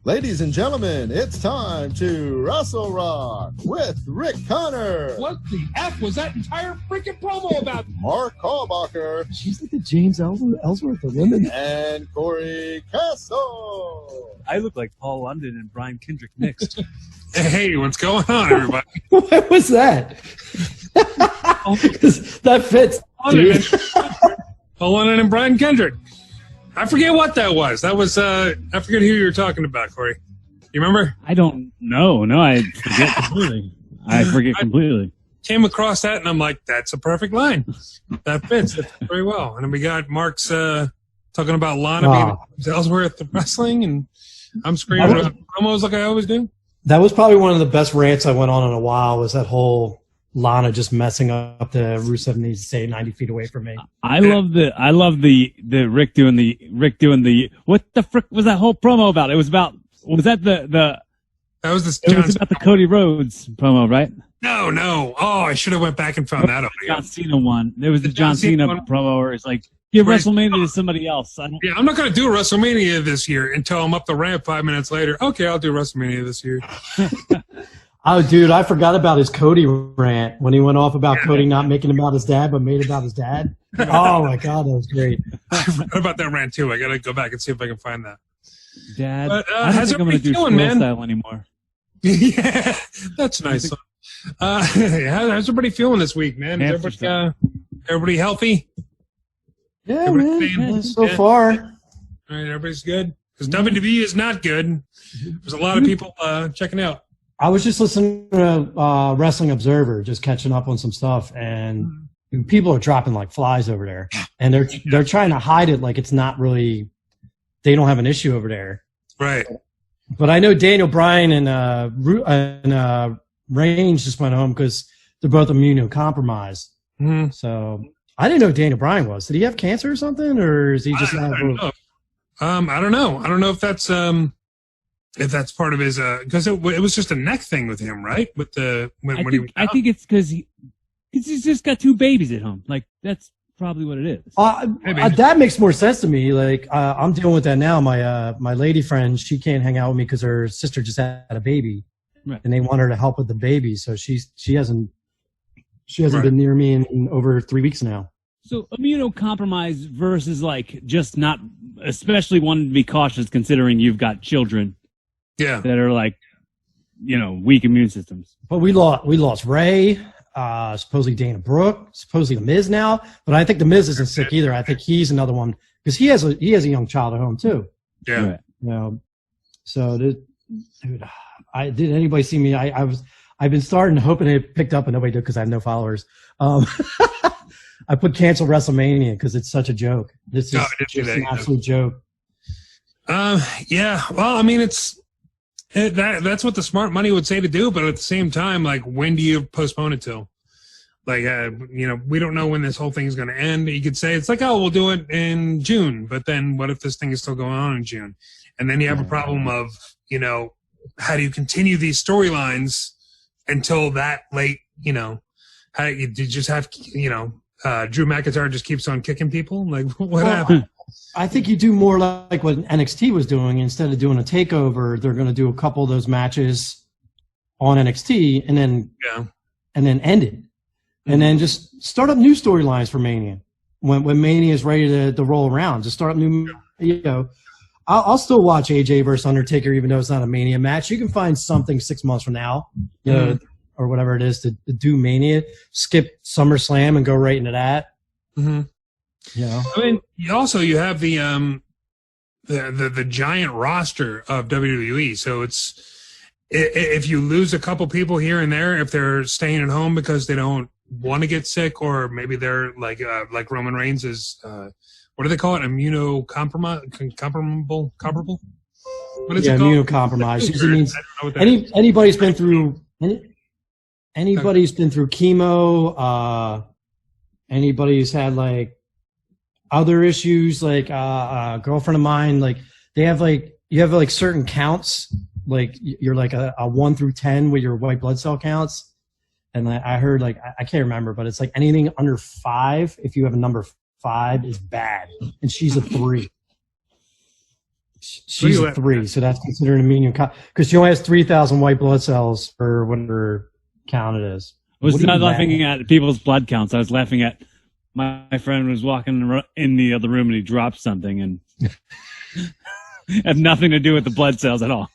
Ladies and gentlemen, it's time to Rassle Rock with Rick Connor. What the F was that entire freaking promo about? Mark Callbacher. She's like the James Ellsworth of women. And Corey Castle. I look like Paul London and Brian Kendrick mixed. Hey, what's going on, everybody? What was that? That fits. Paul London and Brian Kendrick. I forget what that was. That was, I forget who you were talking about, Corey. You remember? I don't know. No, I forget completely. I came across that, and I'm like, that's a perfect line. That fits very well. And then we got Mark's talking about Lana being Ellsworth of wrestling, and I'm screaming about promos like I always do. That was probably one of the best rants I went on in a while, was that whole Lana just messing up the Rusev needs to stay 90 feet away from me. I love the Rick doing the what the frick was that whole promo about? It was about about the Cody Rhodes promo, right? No. Oh, I should have went back and found that audio. John Cena one. There was the John Cena promo where it's like, give WrestleMania to somebody else. I'm not going to do WrestleMania this year until I'm up the ramp 5 minutes later. Okay, I'll do WrestleMania this year. Oh, dude, I forgot about his Cody rant when he went off about Cody not making about his dad, but made about his dad. Oh, my God, that was great. I forgot about that rant, too. I got to go back and see if I can find that. Dad, but, I don't think I'm going to do Squirrel Style anymore. Yeah, that's nice. How's everybody feeling this week, man? Is everybody healthy? Yeah, man, so far. All right, everybody's good? Because WWE is not good. There's a lot of people checking out. I was just listening to Wrestling Observer, just catching up on some stuff, and people are dropping like flies over there, and they're trying to hide it like it's not really. They don't have an issue over there, right? But I know Daniel Bryan and Reigns just went home because they're both immunocompromised. Mm-hmm. So I didn't know who Daniel Bryan was. Did he have cancer or something, or is he just not? I don't know. I don't know. I don't know if that's part of his because it was just a neck thing with him, right? With the I think it's because he's just got two babies at home. Like that's probably what it is. That makes more sense to me. Like I'm dealing with that now. My lady friend, she can't hang out with me because her sister just had a baby, right. And they want her to help with the baby. So she hasn't been near me in over 3 weeks now. So immunocompromised versus like just not, especially wanting to be cautious considering you've got children. Yeah. That are like, weak immune systems. But we lost Ray. Supposedly Dana Brooke, supposedly The Miz now, but I think The Miz isn't sick either. I think he's another one because he has a young child at home too. Yeah. Right. So dude, did anybody see me? I've been starting hoping it picked up and nobody did because I have no followers. I put cancel WrestleMania because it's such a joke. This is just an absolute joke. Yeah. Well, I mean, that's what the smart money would say to do, but at the same time, like, when do you postpone it till? Like, we don't know when this whole thing is going to end. You could say it's like, oh, we'll do it in June, but then what if this thing is still going on in June? And then you have a problem of, how do you continue these storylines until that late? How you just have, Drew McIntyre just keeps on kicking people. Like, what happened? I think you do more like what NXT was doing. Instead of doing a takeover, they're going to do a couple of those matches on NXT and then end it. And then just start up new storylines for Mania. When Mania is ready to roll around, just start up new, I'll still watch AJ versus Undertaker, even though it's not a Mania match. You can find something 6 months from now, or whatever it is to do Mania, skip SummerSlam and go right into that. Mm-hmm. I mean, you have the giant roster of WWE. So it's if you lose a couple people here and there, if they're staying at home because they don't want to get sick, or maybe they're like Roman Reigns is what do they call it? Immunocompromised, comparable? What is it called? Immunocompromised. Usually means anybody's been through chemo. Anybody's had like other issues, like a girlfriend of mine, like you have like certain counts, like you're like a 1 through 10 with your white blood cell counts. And I heard like, I can't remember, but it's like anything under 5, if you have a number 5 is bad. And she's a 3. She's a 3, so that's considered a medium because she only has 3,000 white blood cells or whatever count it is. I was not laughing at people's blood counts. I was laughing at my friend was walking in the other room and he dropped something and had nothing to do with the blood cells at all.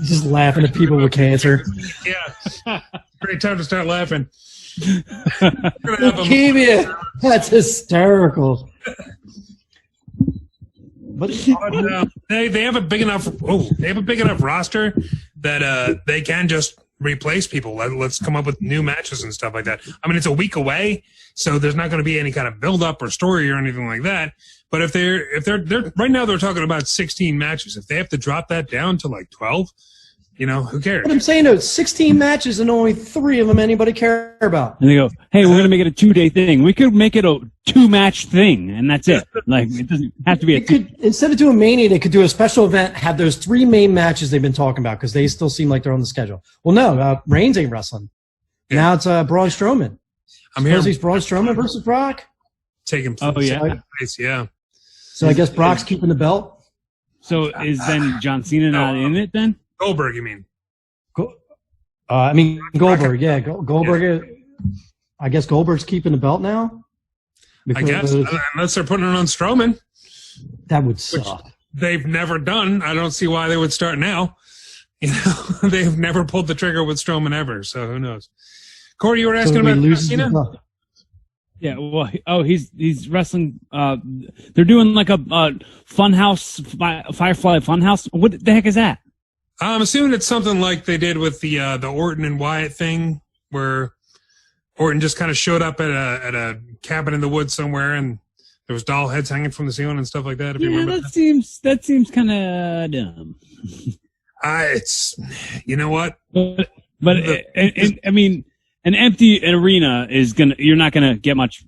Just laughing at people with cancer. Yeah. Great time to start laughing. Leukemia. That's hysterical. But they have a big enough. Oh, they have a big enough roster that they can just replace people. Let's come up with new matches and stuff like that. I mean, it's a week away, so there's not going to be any kind of build up or story or anything like that. But if they're right now they're talking about 16 matches. If they have to drop that down to like 12, who cares? But I'm saying though, 16 matches and only 3 of them anybody care about. And they go, hey, we're going to make it a 2-day thing. We could make it a 2-match thing, and that's it. Like, it doesn't have to be instead of doing Mania, they could do a special event, have those 3 main matches they've been talking about because they still seem like they're on the schedule. Well, no, Reigns ain't wrestling. Yeah. Now it's Braun Strowman. I'm here. He's Braun Strowman versus Brock. Taking place. Oh, yeah. Yeah. So I guess Brock's keeping the belt. So is then John Cena not in it then? Goldberg, you mean? Goldberg. Yeah, Goldberg. Yeah. I guess Goldberg's keeping the belt now. I guess unless they're putting it on Strowman. That would suck. They've never done. I don't see why they would start now. They've never pulled the trigger with Strowman ever. So who knows? Corey, you were asking about John Cena? Yeah, well, he's wrestling. They're doing like a Funhouse, Firefly Funhouse. What the heck is that? I'm assuming it's something like they did with the Orton and Wyatt thing, where Orton just kind of showed up at a cabin in the woods somewhere, and there was doll heads hanging from the ceiling and stuff like that. If you remember that seems kind of dumb. It's what, but I mean. An empty arena you're not gonna get much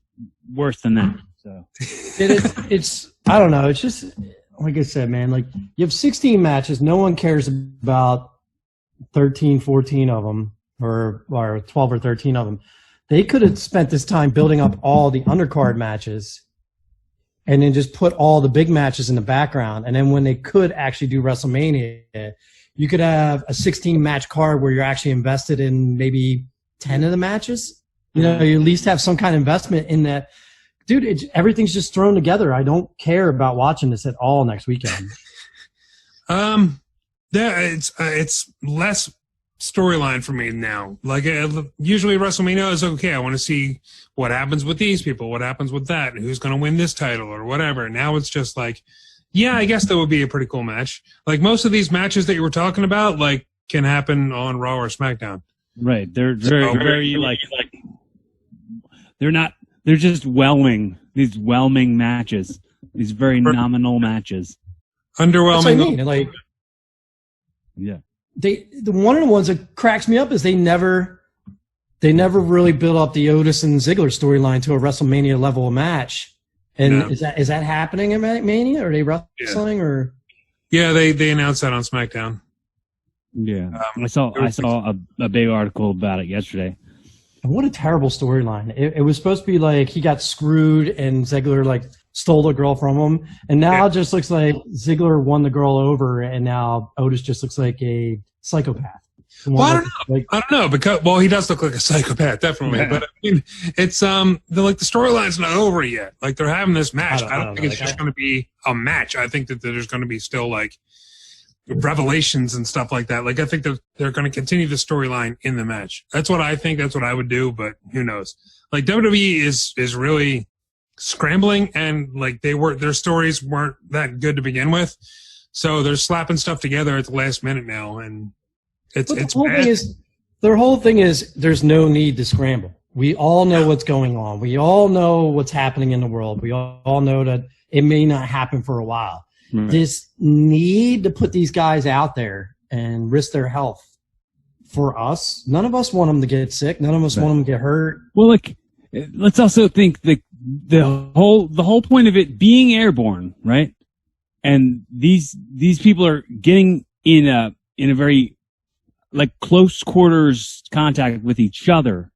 worse than that. So it's I don't know. It's just like I said, man. Like you have 16 matches. No one cares about 13, 14 of them, or 12 or 13 of them. They could have spent this time building up all the undercard matches, and then just put all the big matches in the background. And then when they could actually do WrestleMania, you could have a 16 match card where you're actually invested in maybe 10 of the matches. You at least have some kind of investment in that. Dude, everything's just thrown together. I don't care about watching this at all next weekend. It's less storyline for me now. Like usually WrestleMania is okay. I want to see what happens with these people, what happens with that, and who's going to win this title or whatever. Now it's just like, yeah, I guess that would be a pretty cool match. Like most of these matches that you were talking about, like can happen on Raw or SmackDown. Right. They're very like they're just these whelming matches. These very nominal matches. Underwhelming. That's what I mean. Like, yeah. The one of the ones that cracks me up is they never really built up the Otis and Ziggler storyline to a WrestleMania level of match. And no. Is that happening at Mania? Are they wrestling or? Yeah, they announced that on SmackDown. Yeah, I saw a big article about it yesterday. What a terrible storyline! It was supposed to be like he got screwed and Ziggler like stole the girl from him, and now it just looks like Ziggler won the girl over, and now Otis just looks like a psychopath. Well, I don't know because he does look like a psychopath, definitely. Yeah. But I mean, it's the storyline's not over yet. Like they're having this match. I don't think it's just going to be a match. I think that there's going to be still like revelations and stuff like that. Like I think that they're going to continue the storyline in the match. That's what I think. That's what I would do. But who knows? Like WWE is really scrambling, and like their stories weren't that good to begin with, so they're slapping stuff together at the last minute now, and it's bad. Their whole thing is there's no need to scramble. We all know what's going on. We all know what's happening in the world. We all know that it may not happen for a while. Right. This need to put these guys out there and risk their health for us. None of us want them to get sick. None of us want them to get hurt. Well, look, let's also think the whole point of it being airborne, right? And these people are getting in a very like close quarters contact with each other,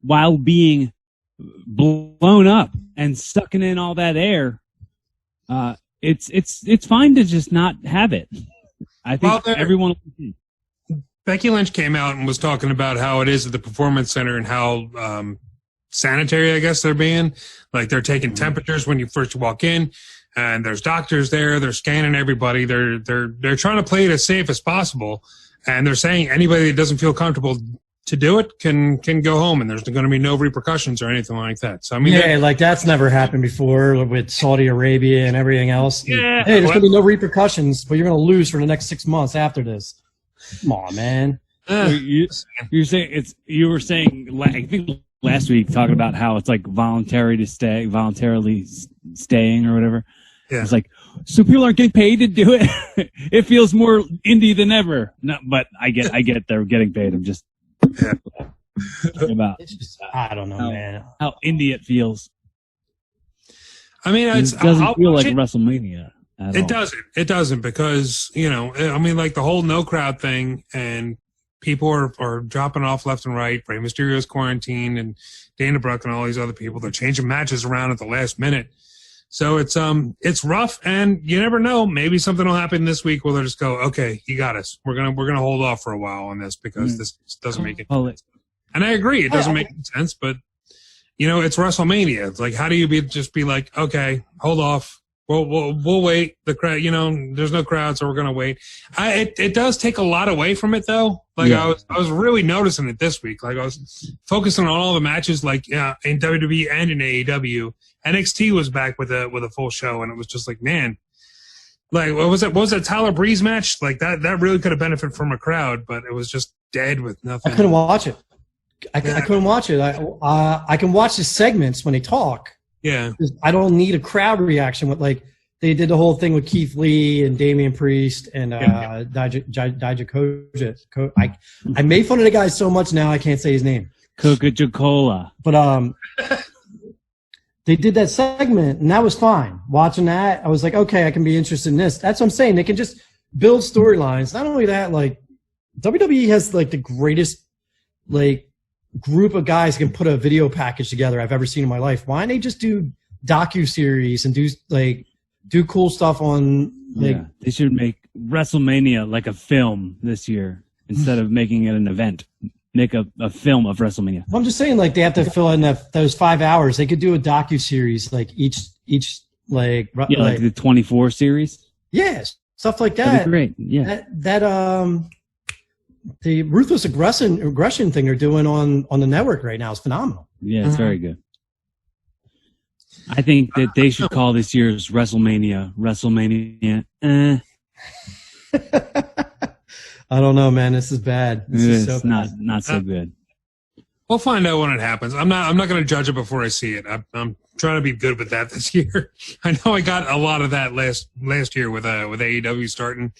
while being blown up and sucking in all that air. it's fine to just not have it. I think everyone. Becky Lynch came out and was talking about how it is at the Performance Center and how sanitary, I guess, they're being. Like, they're taking temperatures when you first walk in, and there's doctors there. They're scanning everybody. They're trying to play it as safe as possible, and they're saying anybody that doesn't feel comfortable to do it can go home, and there's going to be no repercussions or anything like that. So I mean, like that's never happened before with Saudi Arabia and everything else. Yeah, hey, there's going to be no repercussions, but you're going to lose for the next 6 months after this. Come on, man. You were saying I think last week talking about how it's like voluntarily staying or whatever. Yeah. It's like, so people aren't getting paid to do it. It feels more indie than ever. No, but I get they're getting paid. I'm just about. I don't know, man. How indie it feels. I mean, it doesn't feel like WrestleMania. It doesn't because, I mean, like the whole no crowd thing, and people are dropping off left and right. Rey Mysterio's quarantined, and Dana Brooke and all these other people, they're changing matches around at the last minute. So it's rough, and you never know. Maybe something will happen this week where they'll just go, okay, you got us. We're gonna hold off for a while on this because this doesn't make it sense. And I agree, it doesn't make sense, but it's WrestleMania. It's like, how do you just be like, okay, hold off. We'll wait. The crowd, there's no crowd, so we're gonna wait. It does take a lot away from it, though. Like I was really noticing it this week. Like I was focusing on all the matches, like in WWE and in AEW. NXT was back with a full show, and it was just like, man, like what was that Tyler Breeze match? Like that really could have benefited from a crowd, but it was just dead with nothing. I couldn't watch it. I couldn't watch it. I can watch the segments when they talk. Yeah, I don't need a crowd reaction. With like they did the whole thing with Keith Lee and Damian Priest and Dijakovic. I made fun of the guy so much now I can't say his name. Coca-Cola. But they did that segment and that was fine. Watching that, I was like, okay, I can be interested in this. That's what I'm saying. They can just build storylines. Not only that, like WWE has like the greatest like group of guys who can put a video package together I've ever seen in my life. Why don't they just do docu-series and do cool stuff on like they should make WrestleMania like a film this year instead of making it an event. Make a film of WrestleMania. I'm just saying, like they have to fill in those 5 hours. They could do a docu-series like each like the 24 series. Yes, stuff like that. That'd be great. Yeah, the ruthless aggression thing they're doing on the network right now is phenomenal. Yeah, it's very good. I think that they should call this year's WrestleMania. I don't know, man. This is bad. It's not so good. We'll find out when it happens. I'm not going to judge it before I see it. I'm trying to be good with that this year. I know I got a lot of that last year with AEW starting,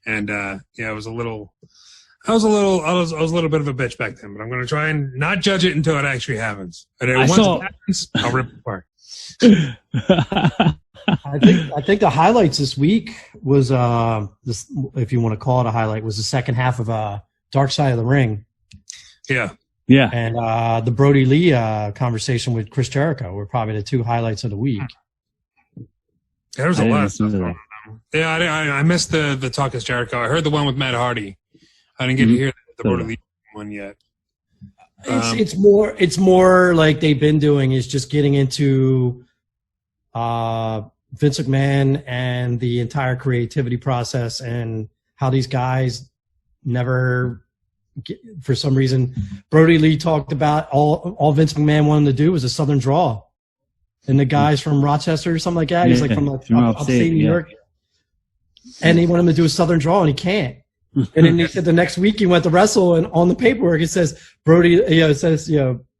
and I was a little bit of a bitch back then. But I'm going to try and not judge it until it actually happens. And once it happens, I'll rip it apart. I think the highlights this week was this, if you want to call it a highlight, was the second half of Dark Side of the Ring. Yeah. And the Brody Lee conversation with Chris Jericho were probably the two highlights of the week. There was a lot of stuff. Yeah, I missed the talk of Jericho. I heard the one with Matt Hardy. I didn't get to hear the Brody Lee one yet. It's more like they've been doing is just getting into Vince McMahon and the entire creativity process and how these guys never for some reason Brody Lee talked about all Vince McMahon wanted to do was a Southern drawl, and the guys from Rochester or something like that, he's like from upstate New York, and they want him to do a Southern drawl and he can't. And then he said the next week he went to wrestle, and on the paperwork it says Brody, it says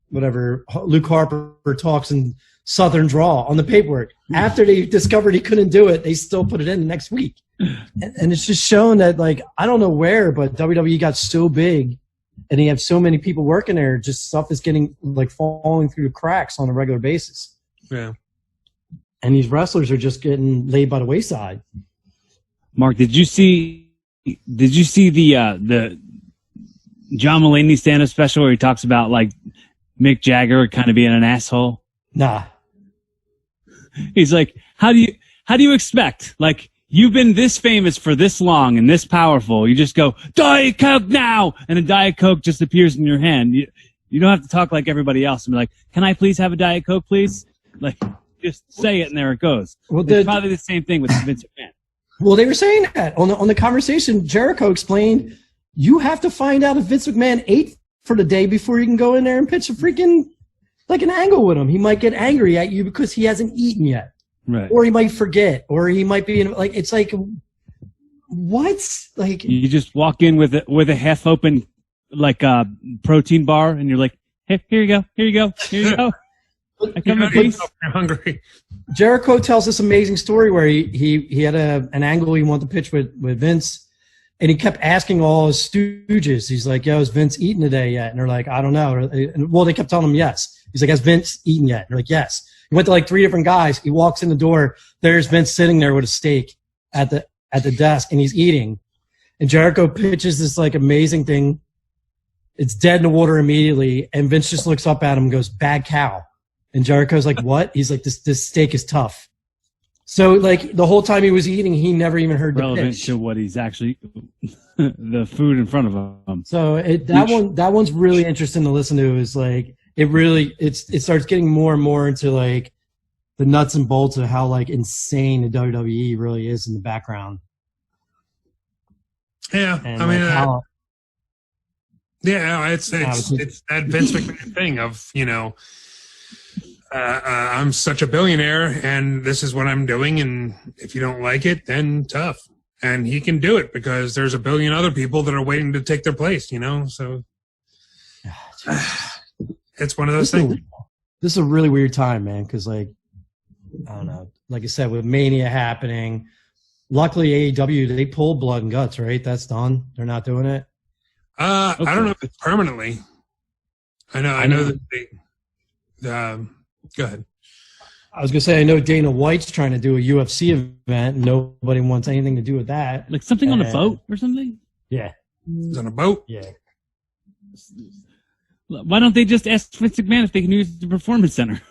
whatever, Luke Harper talks in Southern drawl on the paperwork. After they discovered he couldn't do it, they still put it in the next week. And it's just shown that, like, I don't know where, but WWE got so big and they have so many people working there, just stuff is getting like falling through the cracks on a regular basis. Yeah. And these wrestlers are just getting laid by the wayside. Mark, did you see the John Mulaney stand-up special where he talks about like Mick Jagger kind of being an asshole? Nah. He's like, how do how do you expect, like, you've been this famous for this long and this powerful, you just go, Diet Coke now! And a Diet Coke just appears in your hand. You don't have to talk like everybody else and be like, can I please have a Diet Coke, please? Like, just say it and there it goes. Well, it's probably the same thing with Vince McMahon. Well, they were saying that on the conversation. Jericho explained, you have to find out if Vince McMahon ate for the day before you can go in there and pitch a freaking, like, an angle with him. He might get angry at you because he hasn't eaten yet. Right. Or he might forget, or he might be like, it's like, what? Like, you just walk in with a half open, like, protein bar, and you're like, hey, here you go. I come in peace. You're hungry. Jericho tells this amazing story where he had an angle he wanted to pitch with Vince, and he kept asking all his stooges. He's like, yo, is Vince eaten today yet? And they're like, I don't know. Well, they kept telling him yes. He's like, has Vince eaten yet? And they're like, yes. He went to like 3 different guys. He walks in the door. There's Vince sitting there with a steak at the desk, and he's eating. And Jericho pitches this like amazing thing. It's dead in the water immediately, and Vince just looks up at him and goes, bad cow. And Jericho's like, what? He's like, this steak is tough. So like the whole time he was eating, he never even heard the relevant pitch. to what he's actually the food in front of him. So that one's really interesting to listen to. Is like it starts getting more and more into like the nuts and bolts of how like insane the WWE really is in the background. Yeah, And I mean, like it's that Vince McMahon thing of, you know, I'm such a billionaire and this is what I'm doing, and if you don't like it, then tough. And he can do it because there's a billion other people that are waiting to take their place, you know. So it's one of those things. This is a really weird time, man, because like, I don't know, like I said, with Mania happening, luckily AEW, they pulled Blood and Guts, right? That's done. They're not doing it. Okay. I don't know if it's permanently. I know that they. Go ahead. I was gonna say, I know Dana White's trying to do a UFC event. Nobody wants anything to do with that. Like something on a boat or something? Yeah. It's on a boat? Yeah. Why don't they just ask Vince McMahon if they can use the Performance Center?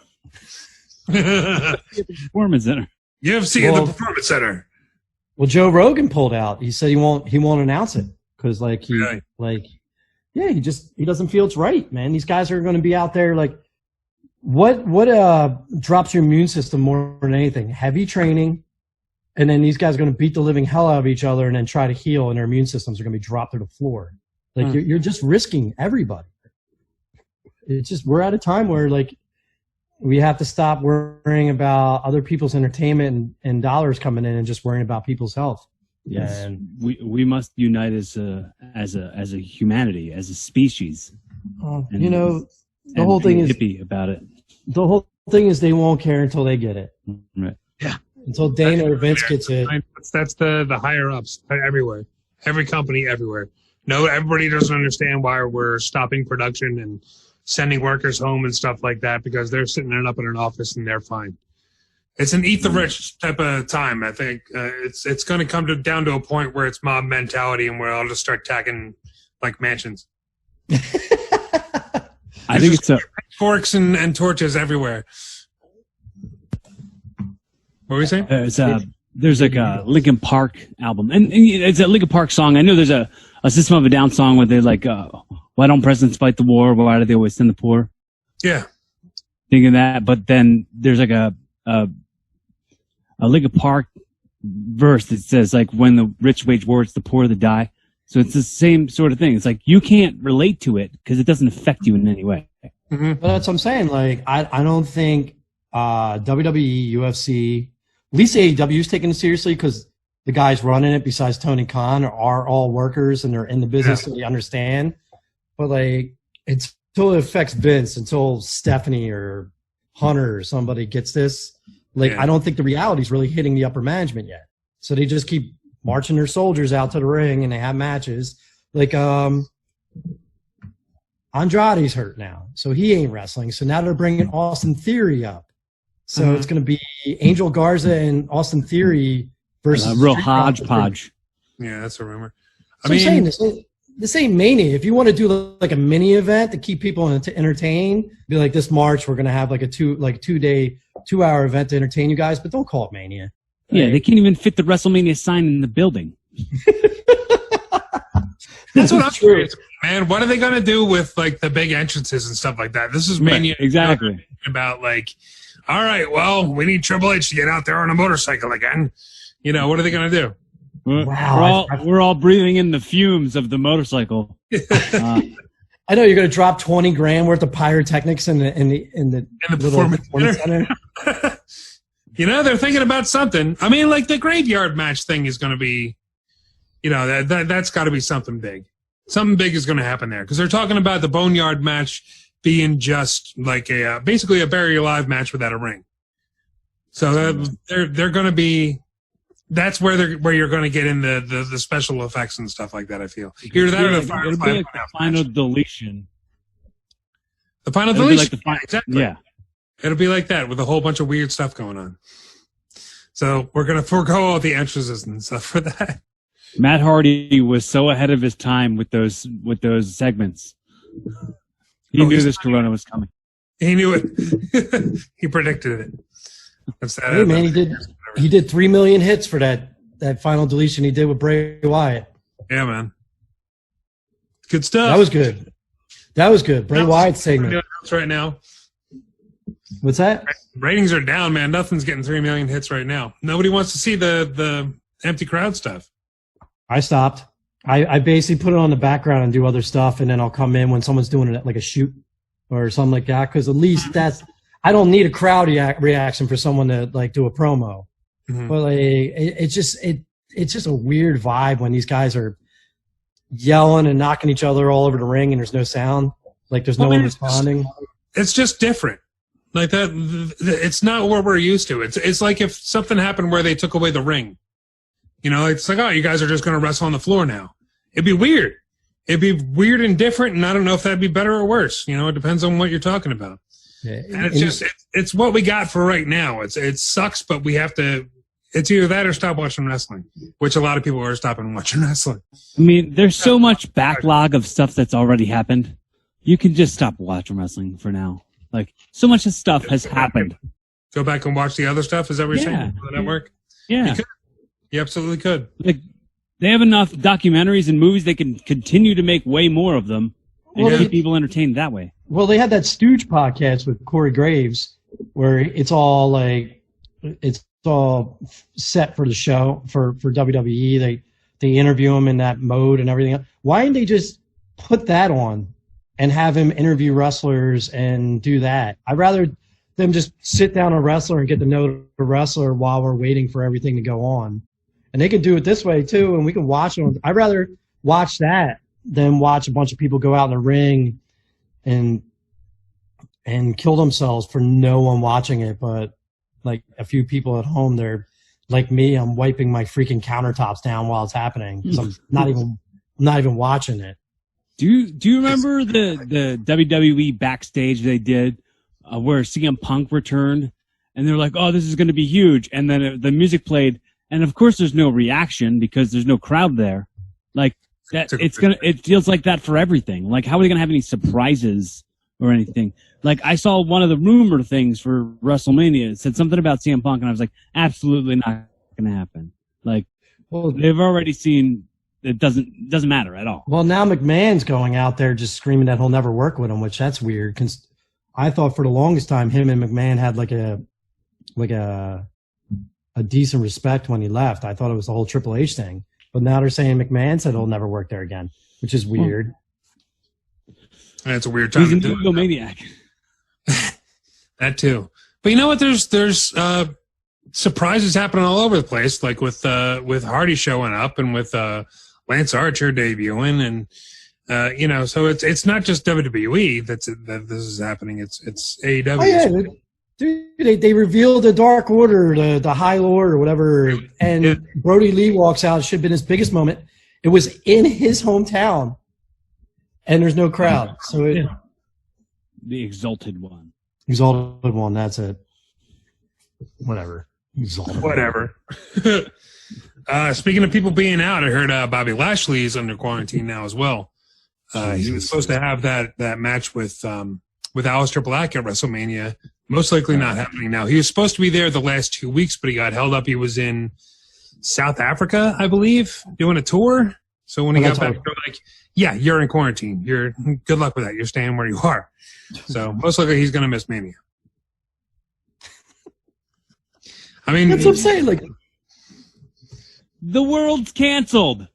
Performance Center. UFC at the Performance Center. Well, Joe Rogan pulled out. He said he won't announce it because like he doesn't feel it's right, man. These guys are going to be out there like what drops your immune system more than anything? Heavy training, and then these guys are going to beat the living hell out of each other and then try to heal, and their immune systems are going to be dropped to the floor. Like you're just risking everybody. It's just we're at a time where like we have to stop worrying about other people's entertainment and dollars coming in and just worrying about people's health. Yes, and we must unite as a humanity, as a species. You know, the whole thing is hippie about it. The whole thing is they won't care until they get it. Right. Yeah. Until Dana or Vince gets it. That's the higher ups everywhere, every company everywhere. No, everybody doesn't understand why we're stopping production and sending workers home and stuff like that because they're sitting up in an office and they're fine. It's an eat the rich type of time. I think it's going to come down to a point where it's mob mentality and where I'll just start attacking like mansions. I think it's forks and torches everywhere. What were we saying? There's like a Linkin Park album, and it's a Linkin Park song. I know there's a System of a Down song where they're like, why don't presidents fight the war? Why do they always send the poor? Yeah. Thinking that, but then there's like a Linkin Park verse that says like, when the rich wage war, it's the poor that die. So it's the same sort of thing. It's like you can't relate to it because it doesn't affect you in any way. Mm-hmm. But that's what I'm saying. Like I don't think WWE, UFC, at least AEW is taking it seriously because the guys running it, besides Tony Khan, are all workers and they're in the business and they understand. But like, it's until it affects Vince, until Stephanie or Hunter or somebody gets this. Like, I don't think the reality is really hitting the upper management yet. So they just keep marching their soldiers out to the ring and they have matches. Like, Andrade's hurt now, so he ain't wrestling. So now they're bringing Austin Theory up. So it's going to be Angel Garza and Austin Theory versus real hodgepodge. Yeah, that's a rumor. So I'm saying this ain't Mania. If you want to do like a mini event to keep people entertained, be like this March we're going to have like a 2-hour event to entertain you guys, but don't call it Mania. Yeah, they can't even fit the WrestleMania sign in the building. That's what I'm curious, man. What are they going to do with like the big entrances and stuff like that? This is Mania. Right, exactly. About like, all right, well, we need Triple H to get out there on a motorcycle again. You know, what are they going to do? Wow. We're all breathing in the fumes of the motorcycle. I know you're going to drop $20,000 worth of pyrotechnics in the performance center. You know, they're thinking about something. I mean, like the graveyard match thing is going to be, you know, that's got to be something big. Something big is going to happen there because they're talking about the Boneyard match being just like basically a bury alive match without a ring. So they're going to be. That's where you're going to get in the special effects and stuff like that. I feel either that or the final deletion. The final deletion, like exactly. Yeah, it'll be like that with a whole bunch of weird stuff going on. So we're going to forego all the entrances and stuff for that. Matt Hardy was so ahead of his time with those segments. He knew this Corona was coming. He knew it. He predicted it. That's that. Hey, man, he did 3 million hits for that final deletion he did with Bray Wyatt. Yeah, man. Good stuff. That was good. Bray Wyatt's segment. Right now. What's that? Ratings are down, man. Nothing's getting 3 million hits right now. Nobody wants to see the empty crowd stuff. I stopped. I basically put it on the background and do other stuff, and then I'll come in when someone's doing it like a shoot or something like that. Because at least I don't need a crowd reaction for someone to like do a promo. Mm-hmm. But like, it's just a weird vibe when these guys are yelling and knocking each other all over the ring and there's no sound. Like there's no one responding. It's just different. Like that, it's not what we're used to. It's like if something happened where they took away the ring. You know, it's like, oh, you guys are just going to wrestle on the floor now. It'd be weird. It'd be weird and different, and I don't know if that'd be better or worse. You know, it depends on what you're talking about. Yeah, and it's what we got for right now. It sucks, but we have to. It's either that or stop watching wrestling, which a lot of people are stopping watching wrestling. I mean, there's so much backlog of stuff that's already happened. You can just stop watching wrestling for now. Like, so much of stuff has happened. Go back and watch the other stuff? Is that what you're saying? On the network? Yeah. You absolutely could. Like, they have enough documentaries and movies they can continue to make way more of them and keep people entertained that way. Well, they had that Stooge podcast with Corey Graves where it's all set for the show for WWE. They interview him in that mode and everything else. Why didn't they just put that on and have him interview wrestlers and do that? I'd rather them just sit down a wrestler and get to know the wrestler while we're waiting for everything to go on. And they can do it this way too, and we can watch it. I'd rather watch that than watch a bunch of people go out in the ring and kill themselves for no one watching it, but like a few people at home, they're like me. I'm wiping my freaking countertops down while it's happening because I'm not even watching it. Do you remember the WWE backstage they did where CM Punk returned and they're like, oh, this is going to be huge, and then the music played, and of course there's no reaction because there's no crowd there. Like that, it feels like that for everything. Like, how are they going to have any surprises or anything? Like, I saw one of the rumor things for WrestleMania. It said something about CM Punk, and I was like, absolutely not going to happen. Like, well, they've already seen it doesn't matter at all. Well, now McMahon's going out there just screaming that he'll never work with him, which that's weird. Because I thought for the longest time him and McMahon had like a decent respect when he left. I thought it was the whole Triple H thing, but now they're saying McMahon said he'll never work there again, which is weird. And it's a weird time. He's an egomaniac. That too. But you know what? There's surprises happening all over the place, like with Hardy showing up and with Lance Archer debuting, and you know, so it's not just WWE that this is happening. It's AEW. Oh, yeah. Dude, they revealed the Dark Order, the High Lord or whatever, and Brody Lee walks out. It should have been his biggest moment. It was in his hometown, and there's no crowd. So the exalted one. Exalted one. That's it. Whatever. Exalted. Whatever. Speaking of people being out, I heard Bobby Lashley is under quarantine now as well. He was supposed to have that match with Aleister Black at WrestleMania Most likely not happening now. He was supposed to be there the last 2 weeks, but he got held up. He was in South Africa, I believe, doing a tour. So when he got back, they're like, yeah, you're in quarantine. Good luck with that. You're staying where you are. So most likely he's going to miss Mania. I mean, that's what I'm saying. Like, the world's canceled.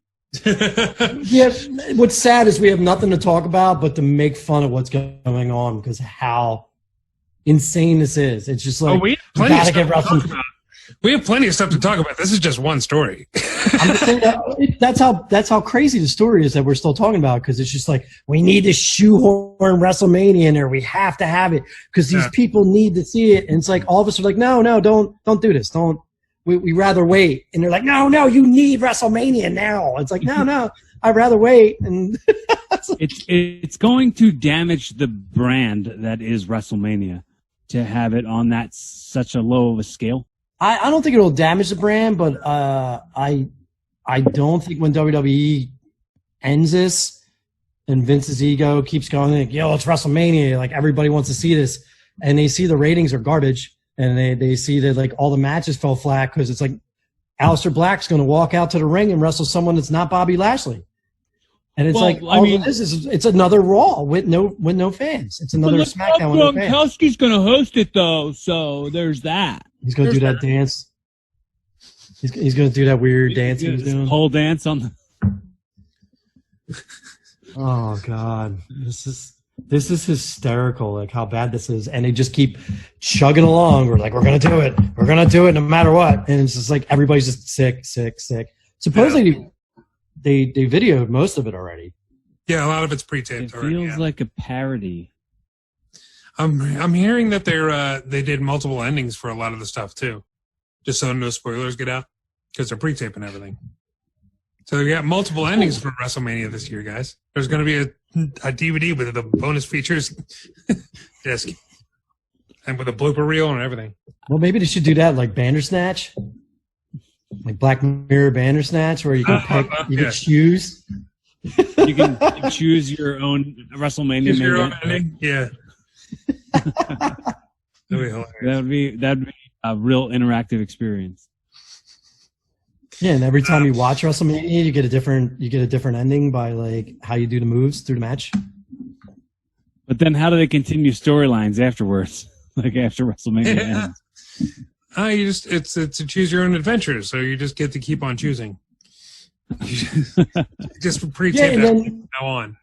Yeah, what's sad is we have nothing to talk about but to make fun of what's going on because how insane this is. It's just like, we have plenty of stuff to talk about. This is just one story. I'm just saying that's how crazy the story is that we're still talking about because it's just like we need to shoehorn WrestleMania in there. We have to have it because these people need to see it. And it's like all of us are like, no, don't do this. Don't. We rather wait. And they're like, no, you need WrestleMania now. It's like, no, I'd rather wait. And it's going to damage the brand that is WrestleMania to have it on that such a low of a scale. I don't think it'll damage the brand, but I don't think when WWE ends this and Vince's ego keeps going, like, yo, it's WrestleMania, like everybody wants to see this, and they see the ratings are garbage, and they see that like all the matches fell flat because it's like Aleister Black's going to walk out to the ring and wrestle someone that's not Bobby Lashley. And it's it's another Raw with no fans. It's another SmackDown with no fans. Gronkowski's going to host it though, so there's that. He's going to do that dance. He's going to do that weird dance he's doing. Pole dance on the. Oh God, this is hysterical. Like how bad this is, and they just keep chugging along. We're like, we're going to do it. We're going to do it no matter what. And it's just like everybody's just sick. Supposedly. They videoed most of it already. Yeah, a lot of it's pre-taped already. It feels like a parody. I'm hearing that they did multiple endings for a lot of the stuff too, just so no spoilers get out because they're pre-taping everything. So they got multiple endings for WrestleMania this year, guys. There's going to be a DVD with the bonus features disc and with a blooper reel and everything. Well, maybe they should do that like Bandersnatch. Like Black Mirror Bandersnatch, where you can pick, you can choose. You can choose your own WrestleMania. Your own ending? Yeah. That'd be hilarious. That'd be a real interactive experience. Yeah, and every time you watch WrestleMania, you get a different ending by like how you do the moves through the match. But then, how do they continue storylines afterwards? Like after WrestleMania ends? It's a choose your own adventure, so you just get to keep on choosing. Just pre-tape from now on.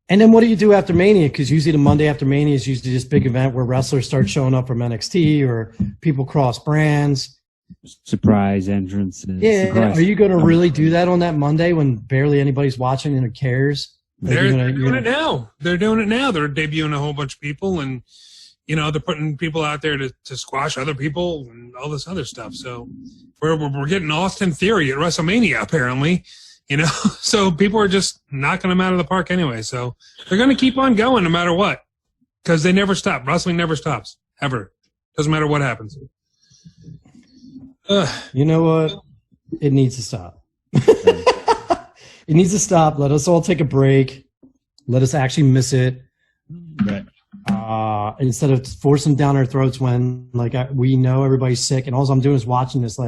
And then what do you do after Mania? Because usually the Monday after Mania is usually this big event where wrestlers start showing up from NXT or people cross brands. Surprise entrances. Yeah, surprise. Are you going to really do that on that Monday when barely anybody's watching and cares? They're doing it now. They're doing it now. They're debuting a whole bunch of people and they're putting people out there to squash other people and all this other stuff. So we're getting Austin Theory at WrestleMania, apparently, So people are just knocking them out of the park anyway. So they're going to keep on going no matter what because they never stop. Wrestling never stops, ever. Doesn't matter what happens. You know what? It needs to stop. It needs to stop. Let us all take a break. Let us actually miss it. Right. Instead of forcing down our throats when we know everybody's sick and all I'm doing is watching this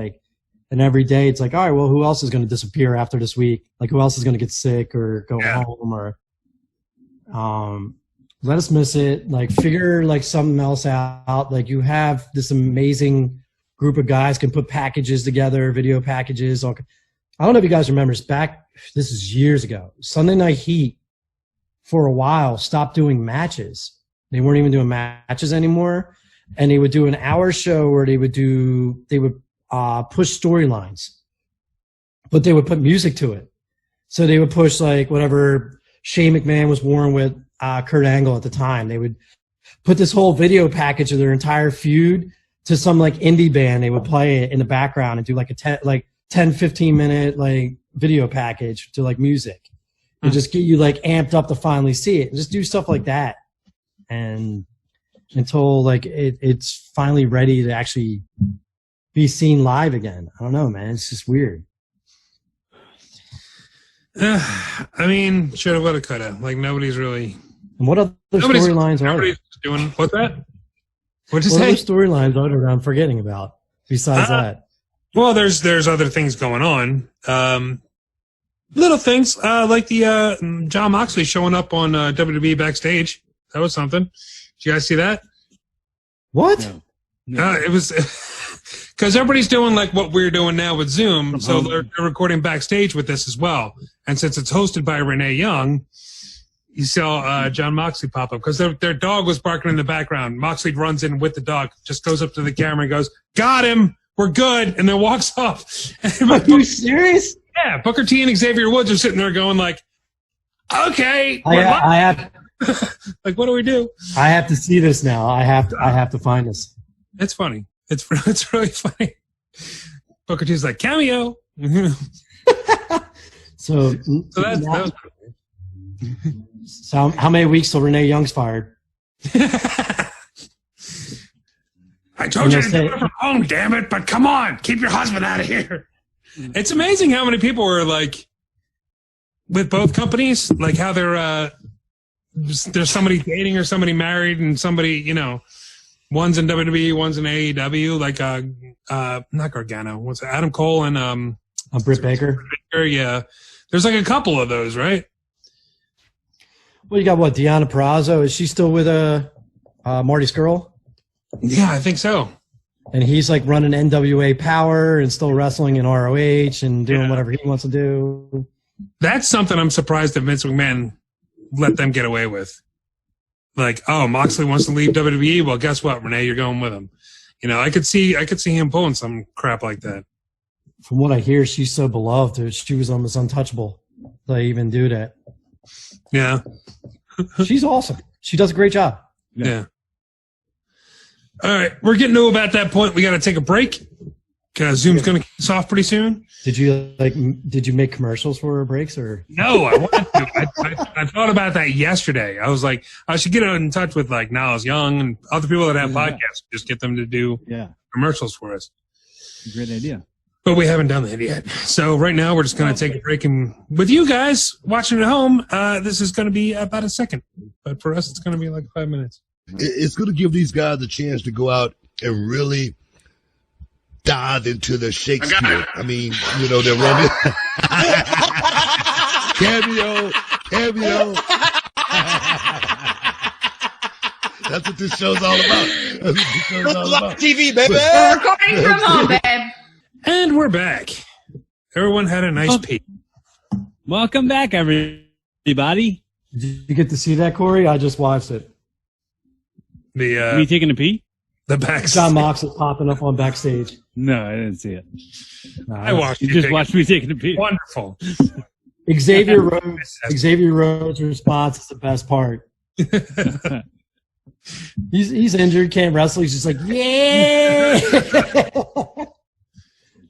and every day it's like, all right, well, who else is going to disappear after this week? Like who else is going to get sick or go home or let us miss it. Like figure something else out. Like you have this amazing group of guys can put packages together, video packages. I don't know if you guys remember this is years ago. Sunday Night Heat for a while stopped doing matches. They weren't even doing matches anymore. And they would do an hour show where they would push storylines, but they would put music to it. So they would push whatever Shane McMahon was warring with Kurt Angle at the time. They would put this whole video package of their entire feud to some indie band. They would play it in the background and do a 10, 15 minute video package to music and just get you amped up to finally see it and just do stuff like that. And until it's finally ready to actually be seen live again. I don't know, man. It's just weird. I mean, shoulda, woulda, coulda. Nobody's really. And what other storylines are there? Doing what's that? What'd you What say? other storylines are I'm forgetting about besides that? Well, there's other things going on. Little things like the Jon Moxley showing up on WWE backstage. That was something. Did you guys see that? What? No. It was because everybody's doing like what we're doing now with Zoom, so they're recording backstage with this as well. And since it's hosted by Renee Young, you saw Jon Moxley pop up because their dog was barking in the background. Moxley runs in with the dog, just goes up to the camera and goes, "Got him, we're good," and then walks off. Are you serious? Yeah, Booker T and Xavier Woods are sitting there going like, "Okay, I have like, what do we do?" I have to see this now. I have to find this. It's funny. It's really funny. Booker T's like, cameo. So that's so how many weeks till Renee Young's fired? I told you to do it from home, damn it! But come on, keep your husband out of here. It's amazing how many people are like with both companies, like how they're there's somebody dating or somebody married and somebody, you know, one's in WWE, one's in AEW, like not Gargano, what's it, Adam Cole and Britt Baker. Yeah, there's like a couple of those, right? Well, you got what, Deonna Purrazzo? Is she still with Marty Scurll? Yeah, I think so. And he's like running NWA Power and still wrestling in ROH and doing whatever he wants to do. That's something I'm surprised that Vince McMahon let them get away with. Like, oh, Moxley wants to leave WWE. Well, guess what, Renee, you're going with him. You know, I could see him pulling some crap like that. From what I hear, she's so beloved that she was almost untouchable. They even do that. Yeah. She's awesome. She does a great job. Yeah. All right, we're getting to about that point. We got to take a break because Zoom's going to kick us off pretty soon. Did you make commercials for her breaks or? No, I wanted to. I thought about that yesterday. I was like, I should get in touch with like Niles Young and other people that have podcasts. Just get them to do commercials for us. Great idea. But we haven't done that yet. So right now we're just going to take a break. And with you guys watching at home, this is going to be about a second. But for us, it's going to be like 5 minutes. It's going to give these guys a chance to go out and really dive into the Shakespeare. I mean, you know, they're running. Cameo. That's what this show's all about. TV, baby. Recording from home, babe. And we're back. Everyone had a nice peek. Welcome back, everybody. Did you get to see that, Corey? I just watched it. The me taking a pee? The back. John Moxley popping up on backstage. No, I didn't see it. I watched. You just watched me taking a pee. Wonderful. Xavier Rhodes' response is the best part. He's injured, can't wrestle. He's just like, yeah.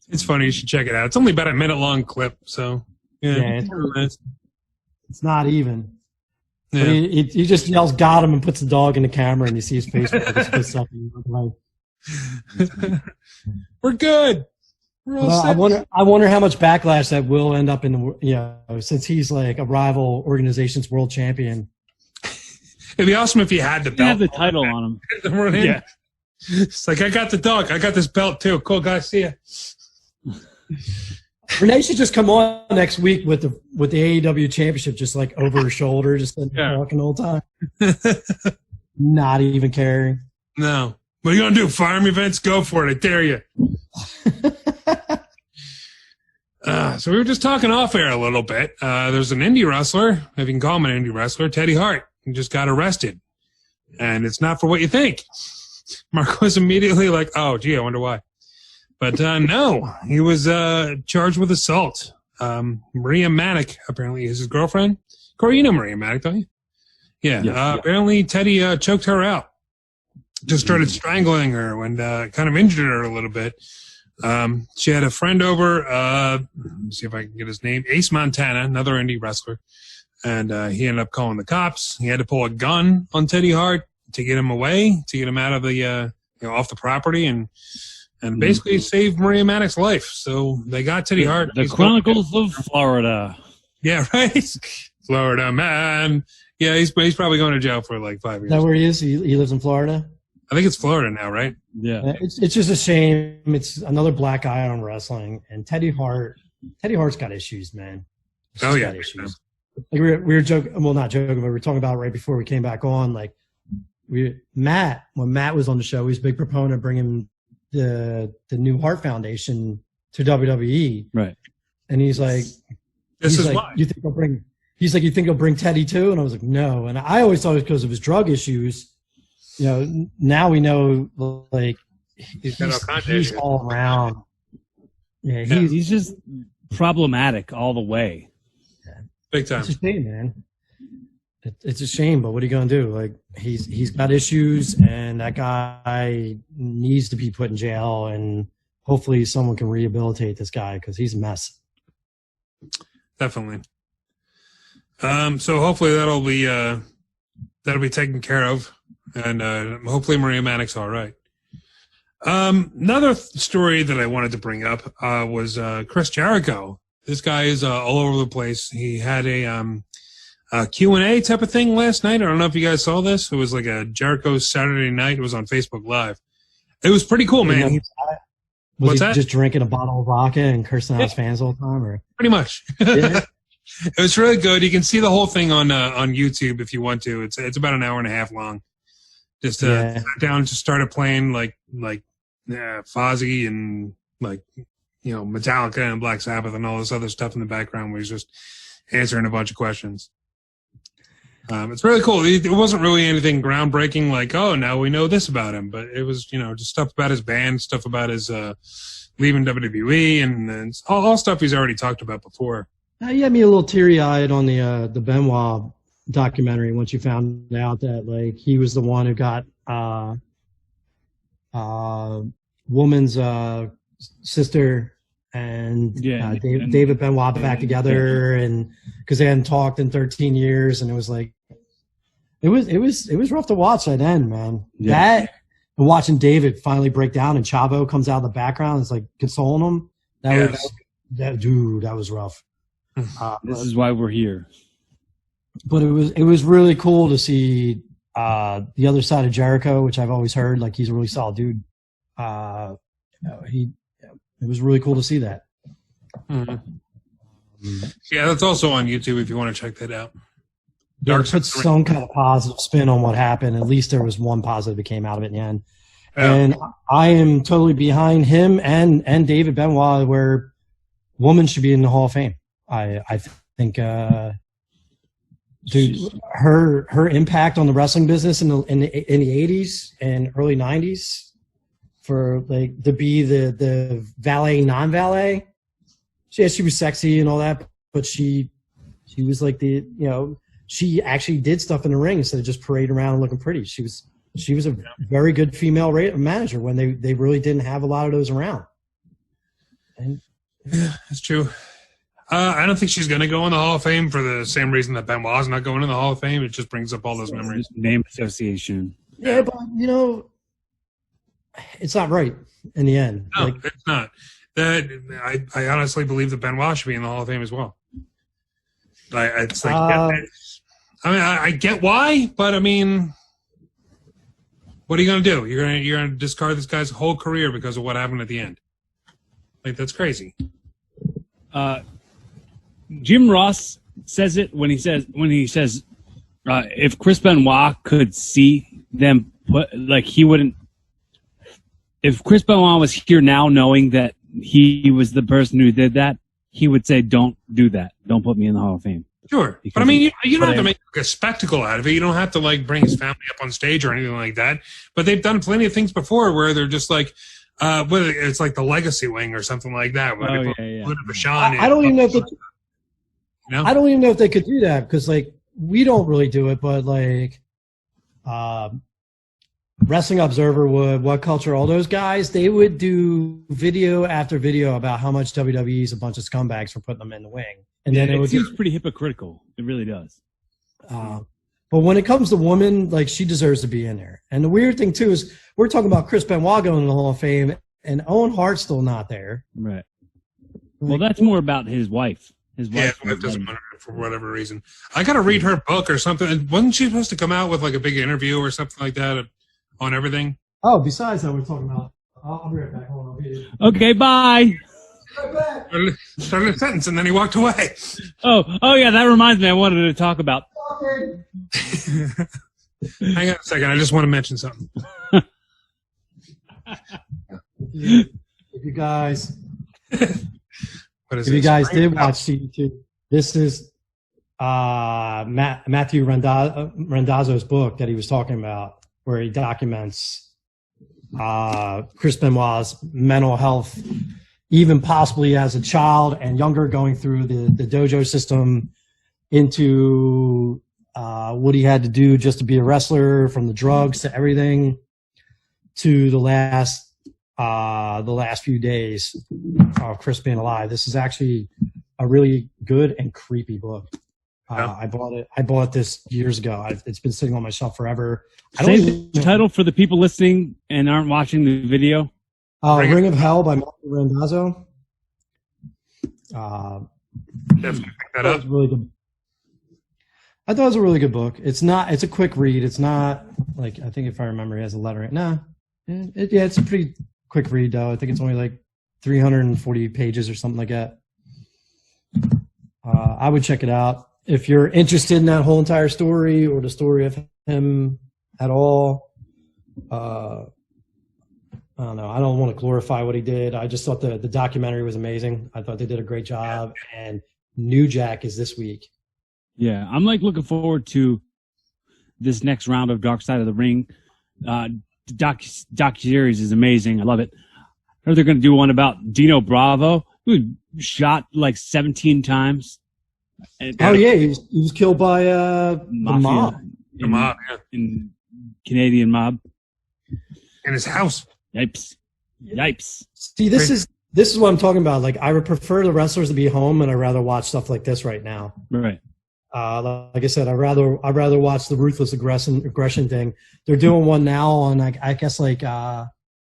It's funny. You should check it out. It's only about a minute-long clip, so yeah, it's not even. Yeah. He just yells, "Got him!" and puts the dog in the camera, and you see his face. We're good. We're all set. I wonder how much backlash that will end up in the, since he's like a rival organization's world champion. It'd be awesome if he had the belt. Have the title on him. Yeah. It's like, I got the dog. I got this belt too. Cool, guys. See ya. Renee should just come on next week with the AEW championship, just like over her shoulder, just talking the whole time. Not even caring. No. What are you going to do? Fire me, Vince? Go for it. I dare you. So we were just talking off air a little bit. There's an indie wrestler, if you can call him an indie wrestler, Teddy Hart, who just got arrested. And it's not for what you think. Mark was immediately like, oh, gee, I wonder why. But no, he was charged with assault. Maria Manick, apparently, is his girlfriend. Corey, you know Maria Manick, don't you? Yeah. Yes, apparently, Teddy choked her out. Just started strangling her and kind of injured her a little bit. She had a friend over. Let me see if I can get his name. Ace Montana, another indie wrestler. And he ended up calling the cops. He had to pull a gun on Teddy Hart to get him away, to get him out of the, off the property and basically saved Maria Manick's life. So they got Teddy Hart. The Chronicles of Florida. Yeah, right? Florida man. Yeah, he's probably going to jail for like 5 years. Is that where he is? He lives in Florida? I think it's Florida now, right? Yeah. It's just a shame. It's another black guy on wrestling, and Teddy Hart's got issues, man. Oh yeah, got issues. Like we were joking. Well, not joking, but we were talking about right before we came back on. Like when Matt was on the show, he's a big proponent of bringing the new Hart Foundation to WWE. Right. And he's like, why. You think he'll bring Teddy too? And I was like, no. And I always thought it was because of his drug issues. You know, now we know, like, he's all around. Yeah, he's just problematic all the way. Yeah. Big time. It's a shame, man. It's a shame, but what are you going to do? Like, he's got issues, and that guy needs to be put in jail, and hopefully someone can rehabilitate this guy because he's a mess. Definitely. So hopefully that'll be taken care of, and hopefully Maria Maddox's all right. Another story that I wanted to bring up was Chris Jericho. This guy is all over the place. He had a Q&A type of thing last night. I don't know if you guys saw this. It was like a Jericho Saturday night. It was on Facebook Live. It was pretty cool, man. Was he just drinking a bottle of vodka and cursing out his fans all the time? Or? Pretty much. Yeah. It was really good. You can see the whole thing on YouTube if you want to. It's about an hour and a half long. Just sat down and just started playing like Fozzy and Metallica and Black Sabbath and all this other stuff in the background where he's just answering a bunch of questions. It's really cool. It wasn't really anything groundbreaking like, oh, now we know this about him, but it was, just stuff about his band, stuff about his leaving WWE, and all stuff he's already talked about before. You had me a little teary-eyed on the Benoit documentary once you found out that like he was the one who got woman's sister and David Benoit back together, and because they hadn't talked in 13 years, and it was like it was rough to watch that end, man. Yeah. That and watching David finally break down and Chavo comes out of the background, it's like consoling him. That was rough. This is why we're here. But it was really cool to see the other side of Jericho, which I've always heard like he's a really solid dude. It was really cool to see that. Mm-hmm. Yeah, that's also on YouTube if you want to check that out. Put some kind of positive spin on what happened. At least there was one positive that came out of it in the end. Yeah. And I am totally behind him and David Benoit, where women should be in the Hall of Fame. I think her impact on the wrestling business in the 80s and early 90s for like to be the valet non-valet. She was sexy and all that, but she was like she actually did stuff in the ring instead of just parading around and looking pretty. She was a very good female manager when they really didn't have a lot of those around. And yeah, that's true. I don't think she's going to go in the Hall of Fame for the same reason that Benoit's not going in the Hall of Fame. It just brings up all those memories. Name association. Yeah, but it's not right in the end. No, it's not. That I honestly believe that Benoit should be in the Hall of Fame as well. It's like I get why, but I mean, what are you going to do? You're going to discard this guy's whole career because of what happened at the end. Like, that's crazy. Jim Ross says it when he says if Chris Benoit could see them he wouldn't. If Chris Benoit was here now, knowing that he was the person who did that, he would say, "Don't do that. Don't put me in the Hall of Fame." Sure, but I mean, you don't have to make a spectacle out of it. You don't have to bring his family up on stage or anything like that. But they've done plenty of things before where they're just like. Whether it's like the Legacy Wing or something like that. Where I don't even know if I don't even know if they could do that because we don't really do it, but Wrestling Observer would, What Culture, all those guys, they would do video after video about how much WWE is a bunch of scumbags for putting them in the wing, and then it seems pretty hypocritical. It really does. But when it comes to women, she deserves to be in there. And the weird thing, too, is we're talking about Chris Benoit going to the Hall of Fame, and Owen Hart's still not there. Right. Well, that's more about his wife. His wife doesn't want it for whatever reason. I got to read her book or something. Wasn't she supposed to come out with, a big interview or something like that? on everything. Oh, besides that, we're talking about. I'll be right back. Hold on. Okay, bye. Started a sentence and then he walked away. Oh yeah, that reminds me. I wanted to talk about. Hang on a second. I just want to mention something. If you guys, did watch CD2, this is Matthew Randazzo's book that he was talking about, where he documents Chris Benoit's mental health, even possibly as a child and younger, going through the dojo system into what he had to do just to be a wrestler, from the drugs to everything, to the last few days of Chris being alive. This is actually a really good and creepy book. I bought this years ago. It's been sitting on my shelf forever. Say the title for the people listening and aren't watching the video. Ring of Hell by Matthew Randazzo. Definitely pick that up. Really good. I thought it was a really good book. It's a quick read. It's not like, I think if I remember, he has a letter. It's a pretty quick read though. I think it's only like 340 pages or something like that. I would check it out if you're interested in that whole entire story, or the story of him at all. I don't know. I don't want to glorify what he did. I just thought the documentary was amazing. I thought they did a great job. And New Jack is this week. Yeah, I'm like looking forward to this next round of Dark Side of the Ring. Doc series is amazing. I love it. I heard they're going to do one about Dino Bravo, who shot like 17 times. He was killed by the mob. The mob, in Canadian mob. In his house. Yipes. See, this is what I'm talking about. Like, I would prefer the wrestlers to be home, and I'd rather watch stuff like this right now. Right. Like I said, I'd rather watch the ruthless aggression thing. They're doing one now on, I guess, like,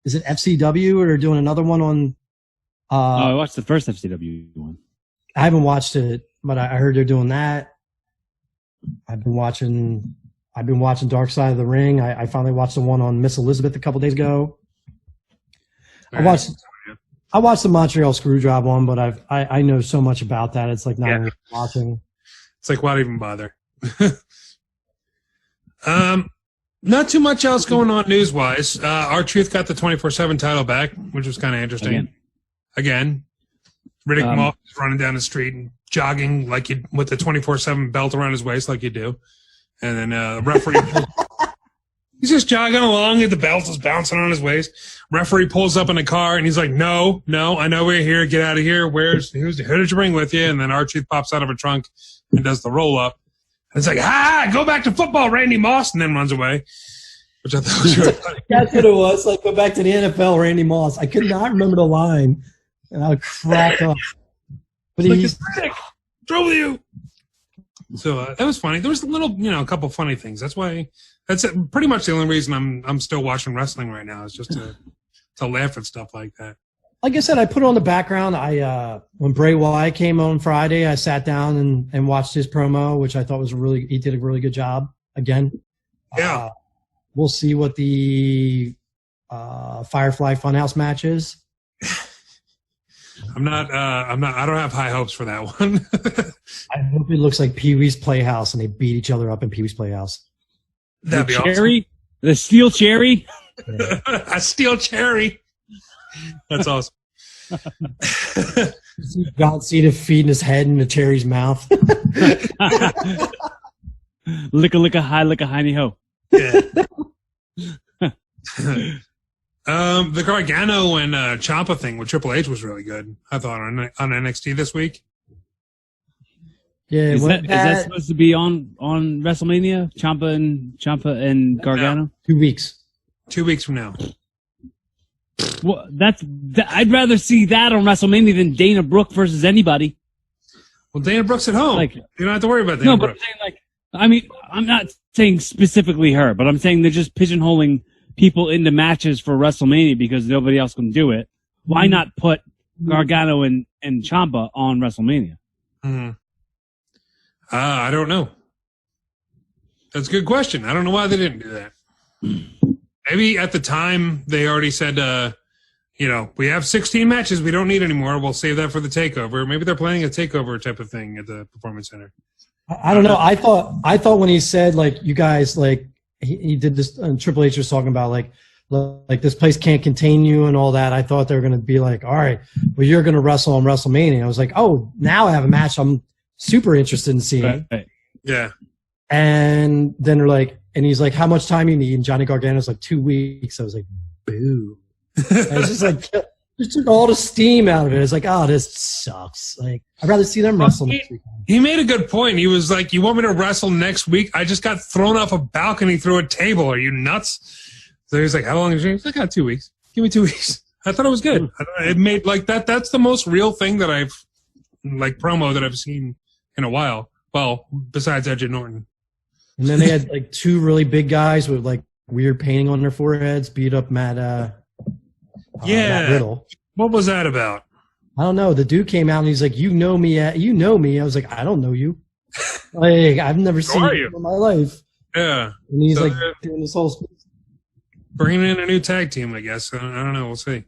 is it FCW, or they're doing another one on? I watched the first FCW one. I haven't watched it, but I heard they're doing that. I've been watching Dark Side of the Ring. I finally watched the one on Miss Elizabeth a couple days ago. I watched the Montreal Screwjob one, but I know so much about that. It's like not even watching. It's like, why even bother? Not too much else going on news-wise. R-Truth got the 24/7 title back, which was kind of interesting. Again. Riddick Moss is running down the street and jogging like you, with the 24/7 belt around his waist like you do. And then the referee, he's just jogging along and the belt is bouncing on his waist. Referee pulls up in a car and he's like, no, I know we're here. Get out of here. Who did you bring with you? And then R-Truth pops out of a trunk and does the roll up. And it's like, go back to football, Randy Moss, and then runs away. Which I thought was really funny. That's what it was. Like, go back to the NFL, Randy Moss. I could not remember the line, and I would crack up. But he's throw with you. So that was funny. There was a couple funny things. That's pretty much the only reason I'm still watching wrestling right now, is just to laugh at stuff like that. Like I said, I put it on the background. When Bray Wyatt came on Friday, I sat down and watched his promo, which I thought he did a really good job again. Yeah. We'll see what the Firefly Funhouse match is. I don't have high hopes for that one. I hope it looks like Pee-wee's Playhouse and they beat each other up in Pee-wee's Playhouse. That'd be Chairry? Awesome. The steel Chairry? Yeah. A steel Chairry. That's awesome. John Cena feeding his head in the Cherry's mouth. Licka hiney ho. Yeah. The Gargano and Ciampa thing with Triple H was really good, I thought, on NXT this week. Yeah, is that supposed to be on WrestleMania? Ciampa and Gargano? 2 weeks. 2 weeks from now. Well, I'd rather see that on WrestleMania than Dana Brooke versus anybody. Well, Dana Brooke's at home. Like, you don't have to worry about Dana no, Brooke. But I'm saying, I'm not saying specifically her, but I'm saying they're just pigeonholing people into matches for WrestleMania because nobody else can do it. Why not put Gargano and Ciampa on WrestleMania? Mm-hmm. I don't know. That's a good question. I don't know why they didn't do that. Maybe at the time they already said, we have 16 matches. We don't need any more. We'll save that for the takeover. Maybe they're planning a takeover type of thing at the Performance Center. I don't know. I thought when he said, like, you guys, like, he did this, and Triple H was talking about, like this place can't contain you and all that. I thought they were going to be like, all right, well, you're going to wrestle on WrestleMania. I was like, oh, now I have a match I'm super interested in seeing. Right. Yeah. And then they're like, and he's like, how much time you need? And Johnny Gargano's like 2 weeks. I was like, boo. It's just like, just took all the steam out of it. It's like, oh, this sucks. Like, I'd rather see them wrestle next week. He made a good point. He was like, you want me to wrestle next week? I just got thrown off a balcony through a table. Are you nuts? So he's like, how long is it? He's like, 2 weeks. Give me 2 weeks. I thought it was good. It made like that. That's the most real thing that I've promo that I've seen in a while. Well, besides Edge and Norton. And then they had like 2 really big guys with like weird painting on their foreheads, beat up Matt Riddle. What was that about? I don't know. The dude came out and he's like, you know me. I was like, I don't know you. Like, I've never seen you in my life. Yeah. And he's like doing this whole bringing in a new tag team, I guess. I don't know. We'll see.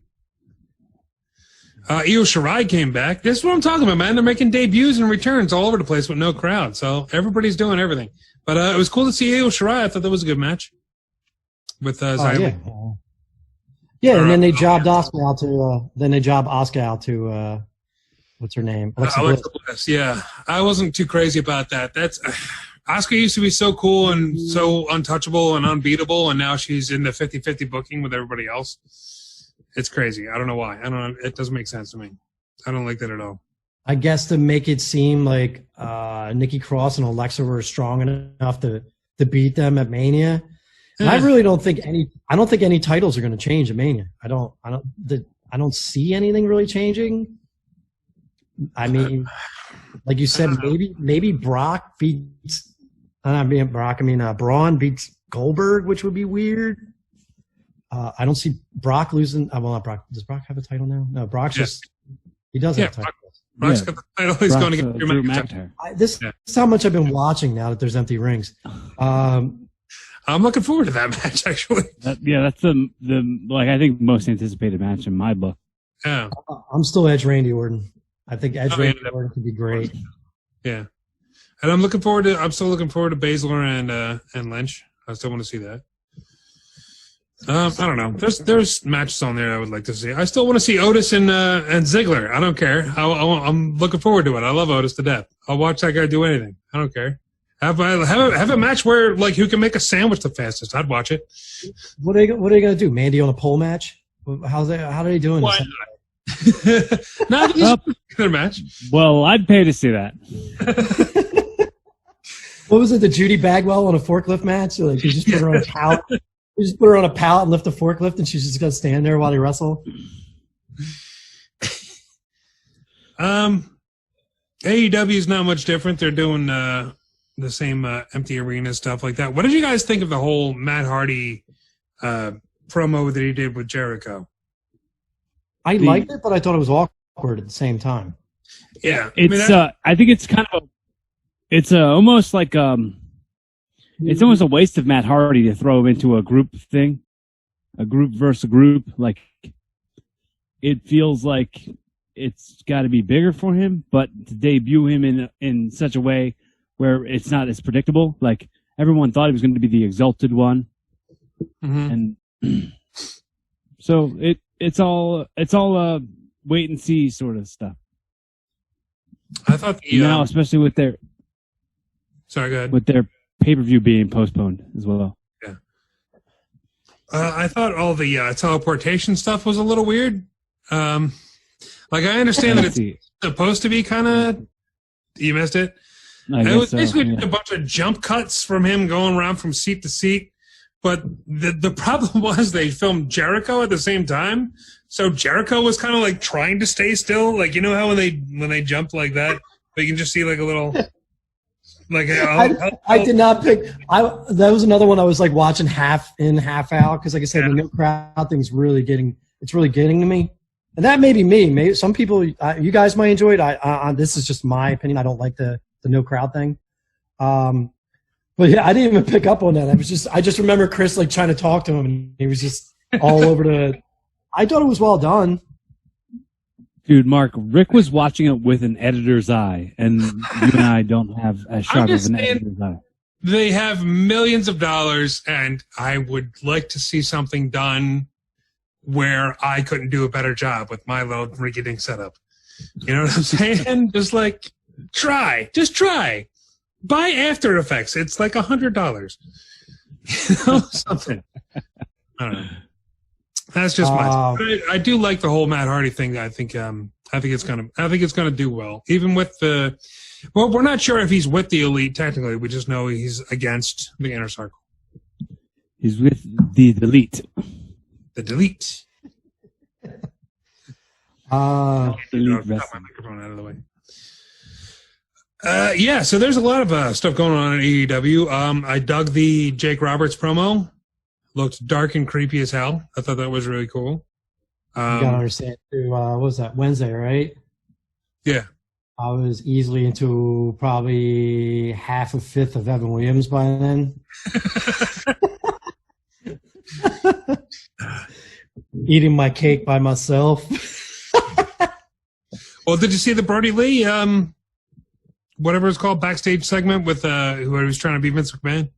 Io Shirai came back. This is what I'm talking about, man. They're making debuts and returns all over the place with no crowd. So everybody's doing everything. But it was cool to see Io Shirai. I thought that was a good match with Zyla. Yeah, and then they jobbed Asuka out to what's her name? Alexa Bliss. Yeah, I wasn't too crazy about that. That's Asuka used to be so cool and so untouchable and unbeatable, and now she's in the 50-50 booking with everybody else. It's crazy. I don't know why. It doesn't make sense to me. I don't like that at all. I guess to make it seem like Nikki Cross and Alexa were strong enough to beat them at Mania. And I really don't think any titles are going to change at Mania. I don't see anything really changing. I mean, like you said, maybe Brock beats. Braun beats Goldberg, which would be weird. I don't see Brock losing. Well, not Brock. Does Brock have a title now? No, Brock's just he does have a title. Brock's got the title. He's going to get Drew McIntyre. This is how much I've been watching now that there's empty rings. I'm looking forward to that match, actually. That's the I think most anticipated match in my book. Yeah, I'm still Edge Randy Orton. I think Edge Randy Orton could be great. Yeah, and I'm still looking forward to Baszler and Lynch. I still want to see that. I don't know. There's matches on there I would like to see. I still want to see Otis and Ziggler. I don't care. I'm looking forward to it. I love Otis to death. I'll watch that guy do anything. I don't care. Have a match where like who can make a sandwich the fastest? I'd watch it. What are they gonna do? Mandy on a pole match? How are they doing? Why not? Not their match. Well, I'd pay to see that. What was it? The Judy Bagwell on a forklift match? So, like you just put her on a pallet. You just put her on a pallet and lift the forklift, and she's just gonna stand there while they wrestle. AEW is not much different. They're doing the same empty arena stuff like that. What did you guys think of the whole Matt Hardy promo that he did with Jericho? I liked it, but I thought it was awkward at the same time. Yeah, I think it's kind of almost like it's almost a waste of Matt Hardy to throw him into a group thing, a group versus a group. Like it feels like it's got to be bigger for him, but to debut him in such a way where it's not as predictable. Like everyone thought he was going to be the exalted one, and so it's all wait and see sort of stuff. I thought now, especially with their sorry, go ahead. With their pay-per-view being postponed as well. Yeah, I thought all the teleportation stuff was a little weird. Like I understand that it's supposed to be kind of you missed it. It was basically a bunch of jump cuts from him going around from seat to seat. But the problem was they filmed Jericho at the same time. So Jericho was kind of like trying to stay still. Like, you know how when they jump like that, but you can just see like a little like I did not pick that was another one I was like watching half in, half out, because like I said, the no crowd thing's really getting to me. And that may be me. Maybe some people you guys might enjoy it. This is just my opinion. I don't like the no crowd thing. But yeah, I didn't even pick up on that. I just remember Chris like trying to talk to him, and he was just all over the. I thought it was well done. Dude, Mark, Rick was watching it with an editor's eye, and you and I don't have as sharp of an editor's eye. They have millions of dollars, and I would like to see something done where I couldn't do a better job with my little rinky-dink setup. You know what I'm saying? Just like, just try. Buy After Effects. It's like $100. You know, something. I don't know. That's just my. I do like the whole Matt Hardy thing. I think it's gonna do well, even with the. Well, we're not sure if he's with the Elite technically. We just know he's against the Inner Circle. He's with the Delete. The Delete. Delete my microphone out of the way. Yeah, so there's a lot of stuff going on at AEW. I dug the Jake Roberts promo. Looked dark and creepy as hell. I thought that was really cool. You gotta understand too. What was that, Wednesday, right? Yeah. I was easily into probably half a fifth of Evan Williams by then. Eating my cake by myself. Well, did you see the Brody Lee, whatever it's called, backstage segment with whoever was trying to be Vince McMahon?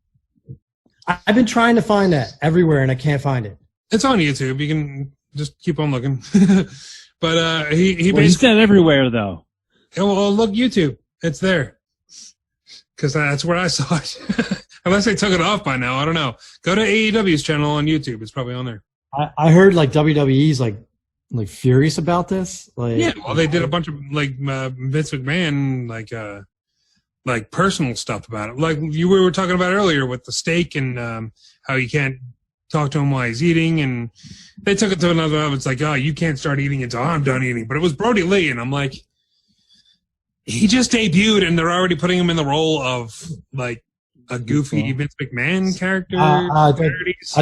I've been trying to find that everywhere, and I can't find it. It's on YouTube. You can just keep on looking. But he basically... He said everywhere, though. Well, look, YouTube. It's there. Because that's where I saw it. Unless they took it off by now. I don't know. Go to AEW's channel on YouTube. It's probably on there. I heard like WWE's like furious about this. Like, yeah, well, they did a bunch of like Vince McMahon like personal stuff about it. Like we were talking about earlier with the steak and how you can't talk to him while he's eating. And they took it to another level. It's like, oh, you can't start eating until I'm done eating. But it was Brody Lee, and I'm like, he just debuted, and they're already putting him in the role of like a goofy Vince McMahon character. I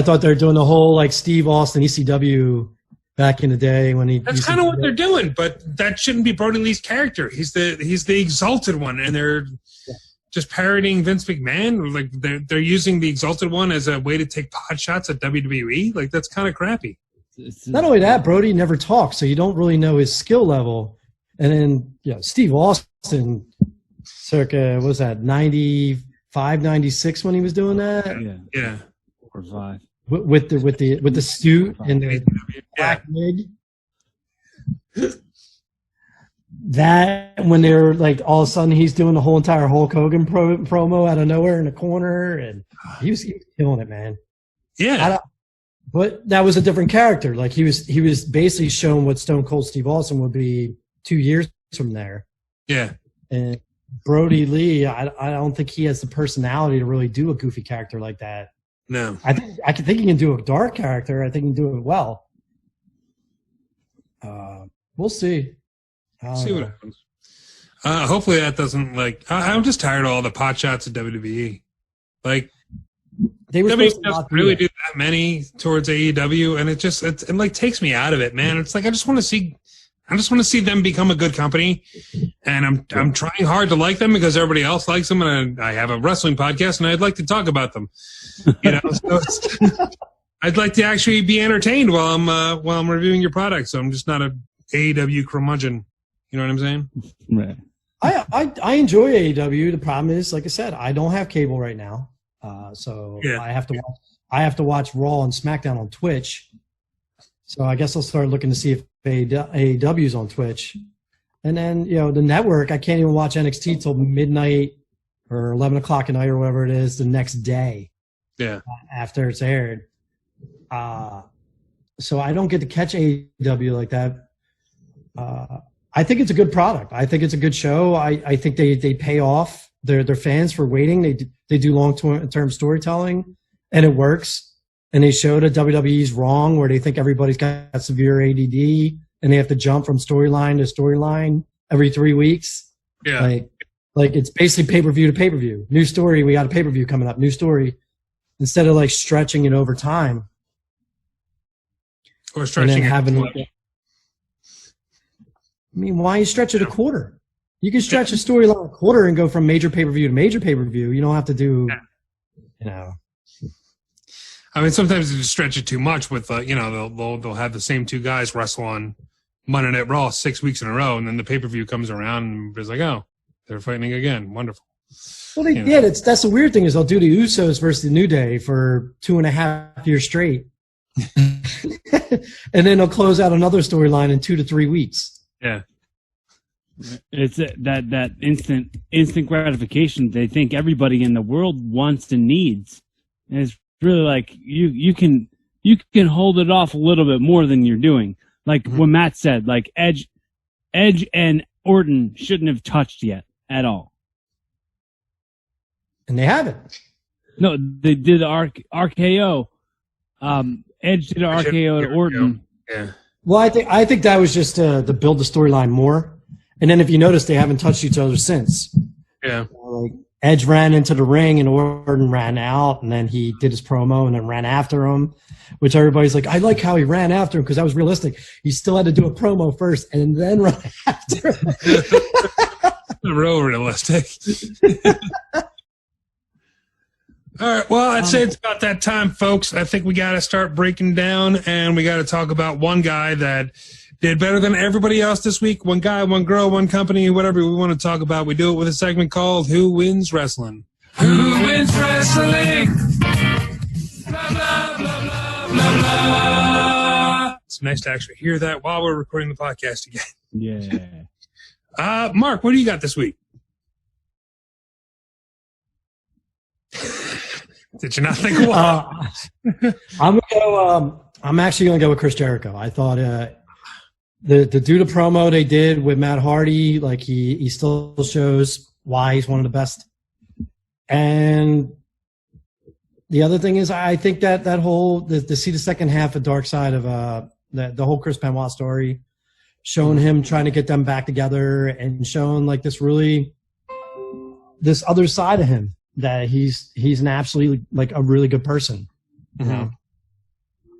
thought they were doing the whole like Steve Austin ECW back in the day when he. That's kind of what they're doing, but that shouldn't be Brody Lee's character. He's the exalted one, and they're just parodying Vince McMahon. Like they're using the exalted one as a way to take pot shots at WWE. Like that's kind of crappy. Not only that, Brody never talks, so you don't really know his skill level. And then Steve Austin, circa what was that 95, 96 when he was doing that? Yeah. 4 or 5. With the suit and the black wig. That when they were like all of a sudden he's doing the whole entire Hulk Hogan promo out of nowhere in the corner, and he was killing it, man. Yeah. But that was a different character. Like he was basically showing what Stone Cold Steve Austin would be 2 years from there. Yeah. And Brody Lee, I don't think he has the personality to really do a goofy character like that. No. I think he can do a dark character. I think he can do it well. We'll see. See what happens. Hopefully that doesn't I'm just tired of all the pot shots at WWE. Like they were WWE doesn't really do that many towards AEW, and it like takes me out of it, man. It's like I just want to see them become a good company, and I'm trying hard to like them because everybody else likes them, and I have a wrestling podcast, and I'd like to talk about them. You know, so I'd like to actually be entertained while I'm reviewing your product. So I'm just not a AEW curmudgeon. You know what I'm saying? Right. I enjoy AEW. The problem is, like I said, I don't have cable right now, so I have to watch Raw and SmackDown on Twitch. So I guess I'll start looking to see if AEW's on Twitch. And then, the network, I can't even watch NXT till midnight or 11 o'clock at night or whatever it is the next day. Yeah. After it's aired. So I don't get to catch AEW like that. I think it's a good product. I think it's a good show. I think they pay off their fans for waiting. They do long-term storytelling, and it works. And they show that WWE's wrong, where they think everybody's got severe ADD, and they have to jump from storyline to storyline every 3 weeks. Yeah, like it's basically pay-per-view to pay-per-view. New story, we got a pay-per-view coming up. New story, instead of like stretching it over time, or stretching it. Why you stretch it a quarter? You can stretch a storyline a quarter and go from major pay-per-view to major pay-per-view. You don't have to do you know. I mean, sometimes you stretch it too much with, they'll have the same two guys wrestle on Monday Night Raw 6 weeks in a row, and then the pay-per-view comes around and it's like, oh, they're fighting again. Wonderful. Well, they did. That's the weird thing is they'll do the Usos versus the New Day for 2.5 years straight. And then they'll close out another storyline in 2 to 3 weeks. Yeah. It's that instant gratification they think everybody in the world wants and needs. And it's really like you can hold it off a little bit more than you're doing. Like what Matt said, like Edge and Orton shouldn't have touched yet at all. And they haven't. No, they did RKO. Edge did RKO to Orton. Yeah. Well, I think that was just to build the storyline more. And then if you notice, they haven't touched each other since. Yeah. Like Edge ran into the ring and Orton ran out, and then he did his promo and then ran after him, which everybody's like, I like how he ran after him because that was realistic. He still had to do a promo first and then run after him. Real realistic. All right, well, I'd say it's about that time, folks. I think we got to start breaking down, and we got to talk about one guy that did better than everybody else this week. One guy, one girl, one company, whatever we want to talk about. We do it with a segment called Who Wins Wrestling? Who wins wrestling? Blah, blah, blah, blah, blah, blah. It's nice to actually hear that while we're recording the podcast again. Yeah. Mark, what do you got this week? Did you not think of one? I'm actually gonna go with Chris Jericho. I thought the do the promo they did with Matt Hardy, like he still shows why he's one of the best. And the other thing is, I think that whole to see the second half of Dark Side of the whole Chris Benoit story, showing him trying to get them back together and showing like this other side of him. That he's an absolutely like a really good person. You know?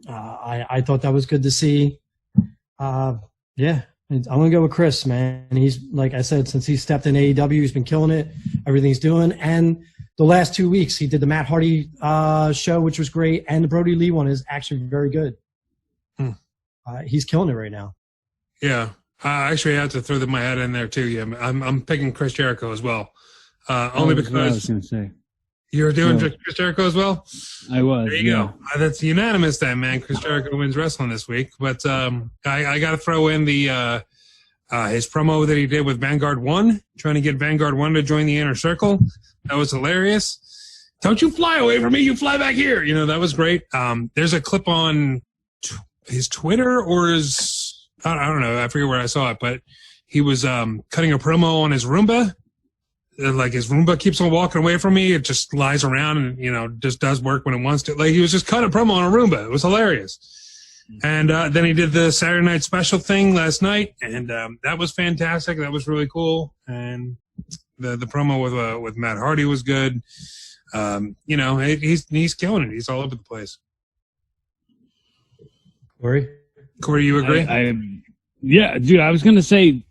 I thought that was good to see. Yeah, I'm gonna go with Chris, man. And he's like I said, since he stepped in AEW, he's been killing it. Everything he's doing, and the last 2 weeks he did the Matt Hardy show, which was great, and the Brody Lee one is actually very good. He's killing it right now. Yeah, actually, I have to throw my head in there too. Yeah, I'm picking Chris Jericho as well. Only because I was going to say. You were doing Chris Jericho as well? I was. There you go. That's unanimous then, man. Chris Jericho wins wrestling this week. But I got to throw in the his promo that he did with Vanguard 1, trying to get Vanguard 1 to join the Inner Circle. That was hilarious. Don't you fly away from me. You fly back here. You know, that was great. There's a clip on his Twitter or his, I don't know. I forget where I saw it, but he was cutting a promo on his Roomba. Like his Roomba keeps on walking away from me. It just lies around and, you know, just does work when it wants to. Like he was just cutting a promo on a Roomba. It was hilarious. And then he did the Saturday Night Special thing last night, and that was fantastic. That was really cool. And the promo with Matt Hardy was good. You know, he's killing it. He's all over the place. Corey, you agree? Yeah, dude, I was gonna say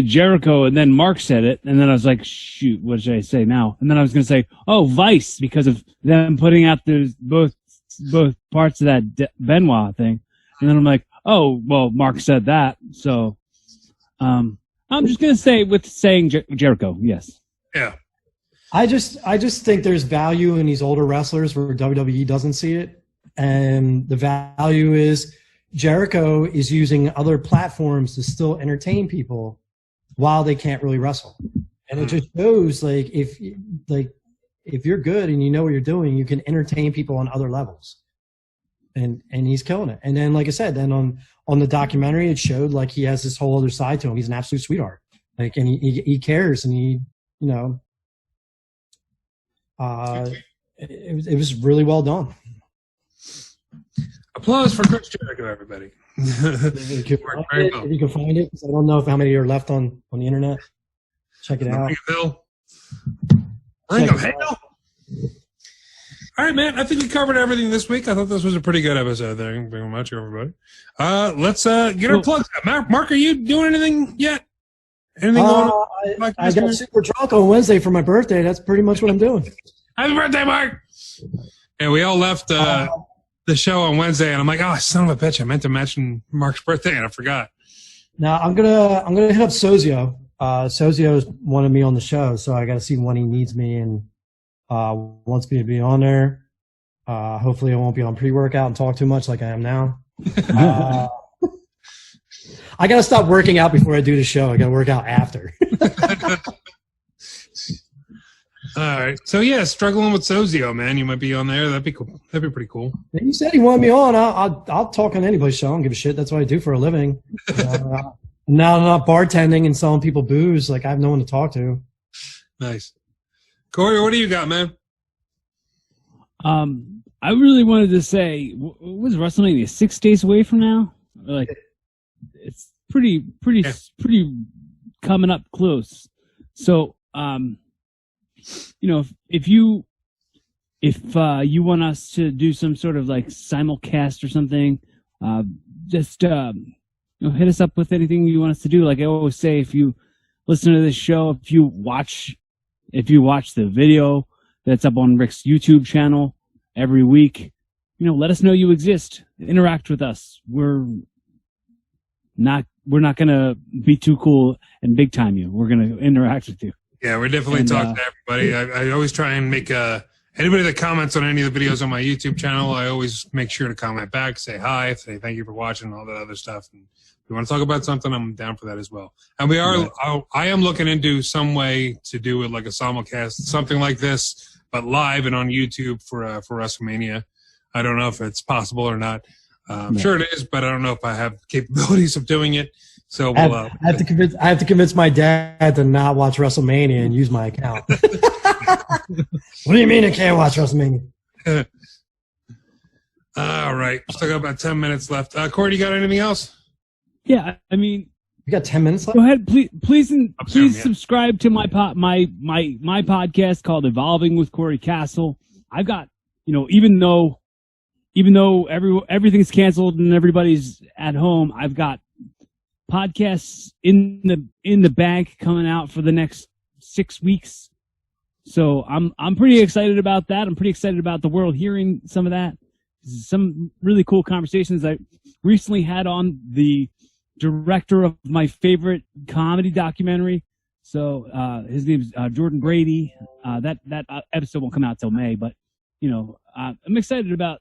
Jericho, and then Mark said it, and then I was like, shoot, what should I say now? And then I was gonna say, Vice, because of them putting out both parts of that Benoit thing, and then I'm like, Mark said that, so I'm just gonna say saying Jericho, yes. Yeah. I just think there's value in these older wrestlers where WWE doesn't see it, and the value is. Jericho is using other platforms to still entertain people while they can't really wrestle. And it just shows like if you're good and you know what you're doing, you can entertain people on other levels. And he's killing it. And then like I said, then on the documentary it showed like he has this whole other side to him. He's an absolute sweetheart. Like and he cares and he, you know, it was really well done. Applause for Chris Jericho, everybody. If you can find it, I don't know how many are left on the internet. Check it out. Ring of Hell. All right, man. I think we covered everything this week. I thought this was a pretty good episode. Thank you very much, everybody. Let's get our plugs out. Mark, are you doing anything yet? Anything going on? I got super drunk on Wednesday for my birthday. That's pretty much what I'm doing. Happy birthday, Mark! And we all left the show on Wednesday, and I'm like, oh, son of a bitch, I meant to mention Mark's birthday, and I forgot. Now I'm gonna hit up Sozio. Sozio's wanted me on the show, so I got to see when he needs me and wants me to be on there. Hopefully, I won't be on pre-workout and talk too much like I am now. I got to stop working out before I do the show. I got to work out after. All right. So, yeah, struggling with Sozio, man. You might be on there. That'd be cool. That'd be pretty cool. He said he wanted me on. I'll talk on anybody's show. I don't give a shit. That's what I do for a living. Now I'm not bartending and selling people booze. Like, I have no one to talk to. Nice. Corey, what do you got, man? I really wanted to say, what was WrestleMania 6 days away from now? Like, it's pretty coming up close. So, if you want us to do some sort of like simulcast or something, just hit us up with anything you want us to do. Like I always say, if you listen to this show, if you watch the video that's up on Rick's YouTube channel every week, let us know you exist. Interact with us. We're not gonna be too cool and big time you. We're gonna interact with you. Yeah, we're definitely talking to everybody. I always try and make anybody that comments on any of the videos on my YouTube channel, I always make sure to comment back, say hi, say thank you for watching, all that other stuff. And if you want to talk about something, I'm down for that as well. And I am looking into some way to do it like a simulcast, something like this, but live and on YouTube for WrestleMania. I don't know if it's possible or not. I'm sure it is, but I don't know if I have capabilities of doing it. So I have to convince my dad to not watch WrestleMania and use my account. What do you mean I can't watch WrestleMania? All right, still got about 10 minutes left. Corey, you got anything else? Yeah, I mean, you got 10 minutes left. Go ahead, please subscribe to my podcast called Evolving with Corey Castle. I've got, even though everything's canceled and everybody's at home, I've got podcasts in the bank coming out for the next 6 weeks. So I'm pretty excited about that. I'm pretty excited about the world hearing some of that. Some really cool conversations. I recently had on the director of my favorite comedy documentary. So his name's Jordan Brady. That episode won't come out till May, but I'm excited about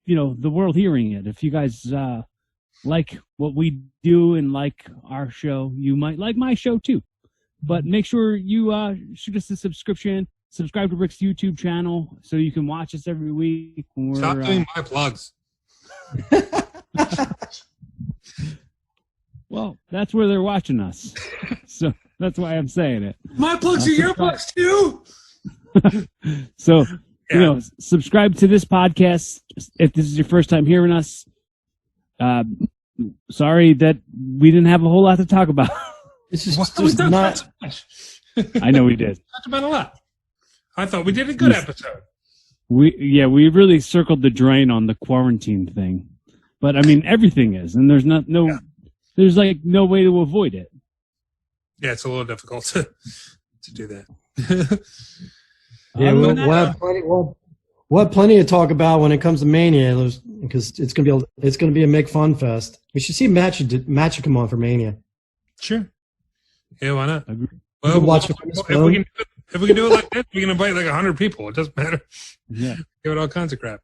the world hearing it. If you guys like what we do and like our show, you might like my show too. But make sure you shoot us a subscription. Subscribe to Rick's YouTube channel so you can watch us every week. Stop doing my plugs. Well, that's where they're watching us. So that's why I'm saying it. My plugs are your plugs too. So, subscribe to this podcast if this is your first time hearing us. Sorry that we didn't have a whole lot to talk about. It's just not. I know we did. Talked about a lot. I thought we did a good episode. We really circled the drain on the quarantine thing, but I mean everything is, and there's there's like no way to avoid it. Yeah, it's a little difficult to do that. Yeah, we'll have plenty to talk about when it comes to Mania, because it's gonna be a make fun fest. We should see Matt should come on for Mania. Sure. Yeah, why not? Well, watch if we can do it like this, we can invite like 100 people. It doesn't matter. Yeah. Give it all kinds of crap.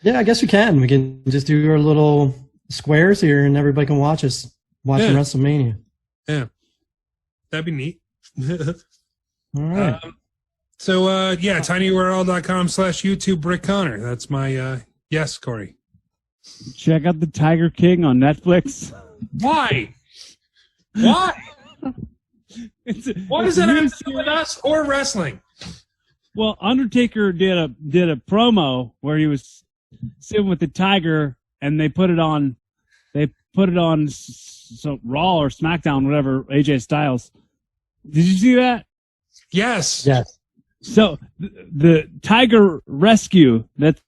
Yeah, I guess we can. We can just do our little squares here, and everybody can watch us watching WrestleMania. Yeah. That'd be neat. All right. tinyurl.com/YouTube Rick Connor. That's my yes, Corey. Check out the Tiger King on Netflix. Why? Why? What does that have to do with us or wrestling? Well, Undertaker did a promo where he was sitting with the tiger, and they put it on so Raw or SmackDown, whatever, AJ Styles. Did you see that? Yes. Yes. So the tiger rescue that's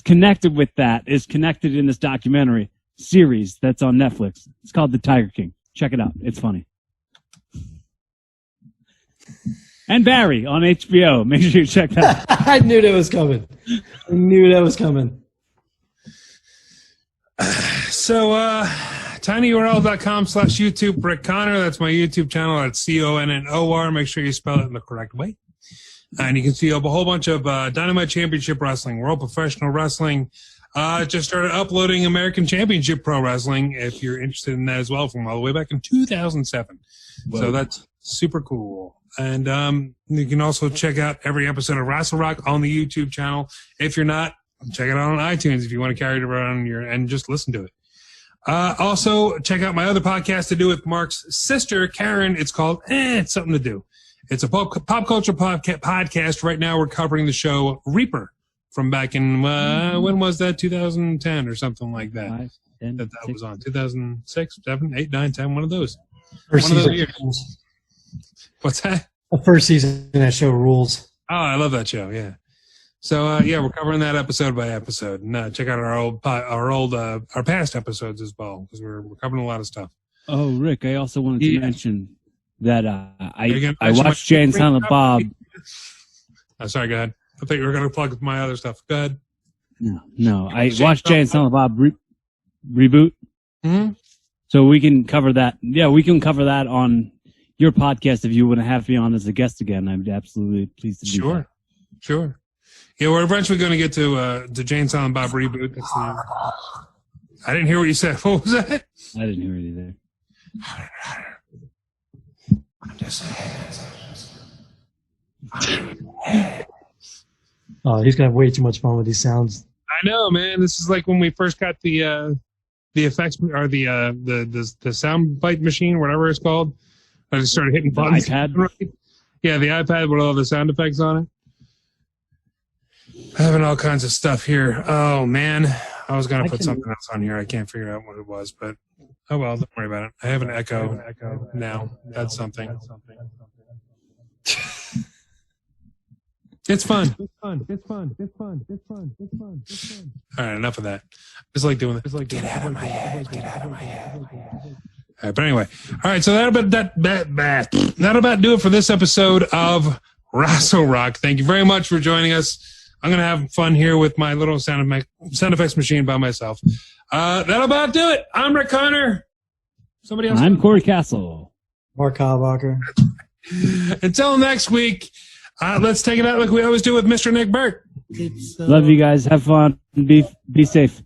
connected with that is connected in this documentary series that's on Netflix. It's called The Tiger King. Check it out. It's funny. And Barry on HBO. Make sure you check that. I knew that was coming. So, tinyurl.com/YouTube Rick Connor. That's my YouTube channel. That's CONNOR. Make sure you spell it in the correct way. And you can see a whole bunch of Dynamite Championship Wrestling, World Professional Wrestling. Just started uploading American Championship Pro Wrestling if you're interested in that as well, from all the way back in 2007. Whoa. So that's super cool. And you can also check out every episode of Rassle Rock on the YouTube channel. If you're not, check it out on iTunes if you want to carry it around and just listen to it. Also, check out my other podcast to do with Mark's sister, Karen. It's called It's Something to Do. It's a pop culture podcast. Right now we're covering the show Reaper from back in, when was that? 2010 or something like that. 5, 10, that 6, was on. 2006, 7, 8, 9, 10, one of those. First one of season. those years. What's that? The first season of that show rules. Oh, I love that show. Yeah. So we're covering that episode by episode. And check out our past episodes as well, because we're covering a lot of stuff. Oh, Rick, I also wanted to mention that I watched Jay and Silent Bob. Oh, sorry, go ahead. I thought you were going to plug my other stuff. Go ahead. No. I watched Jay and Silent Bob reboot. Mm-hmm. So we can cover that. Yeah, we can cover that on your podcast if you want to have me on as a guest again. I'm absolutely pleased to do that. Sure. Yeah, we're eventually going to get to Jay and Silent Bob reboot. That's the name. I didn't hear what you said. What was that? I didn't hear it either. I'm just saying. Oh, he's gonna have way too much fun with these sounds. I know, man. This is like when we first got the effects or the sound bite machine, whatever it's called. I just started hitting buttons. iPad. Yeah, the iPad with all the sound effects on it. Having all kinds of stuff here. Oh man, I was gonna put something else on here. I can't figure out what it was, but oh well. Don't worry about it. I have an echo now. That's something. It's fun. All right, enough of that. Just like doing this. Get out of my head. All right, but anyway. All right, so that'll about do it for this episode of Rassle Rock. Thank you very much for joining us. I'm going to have fun here with my little sound effects machine by myself. That'll about do it. I'm Rick Connor. Somebody else? I'm Corey Castle. Mark Hallbacher. Until next week, let's take it out like we always do with Mr. Nick Burke. Love you guys. Have fun. Be safe.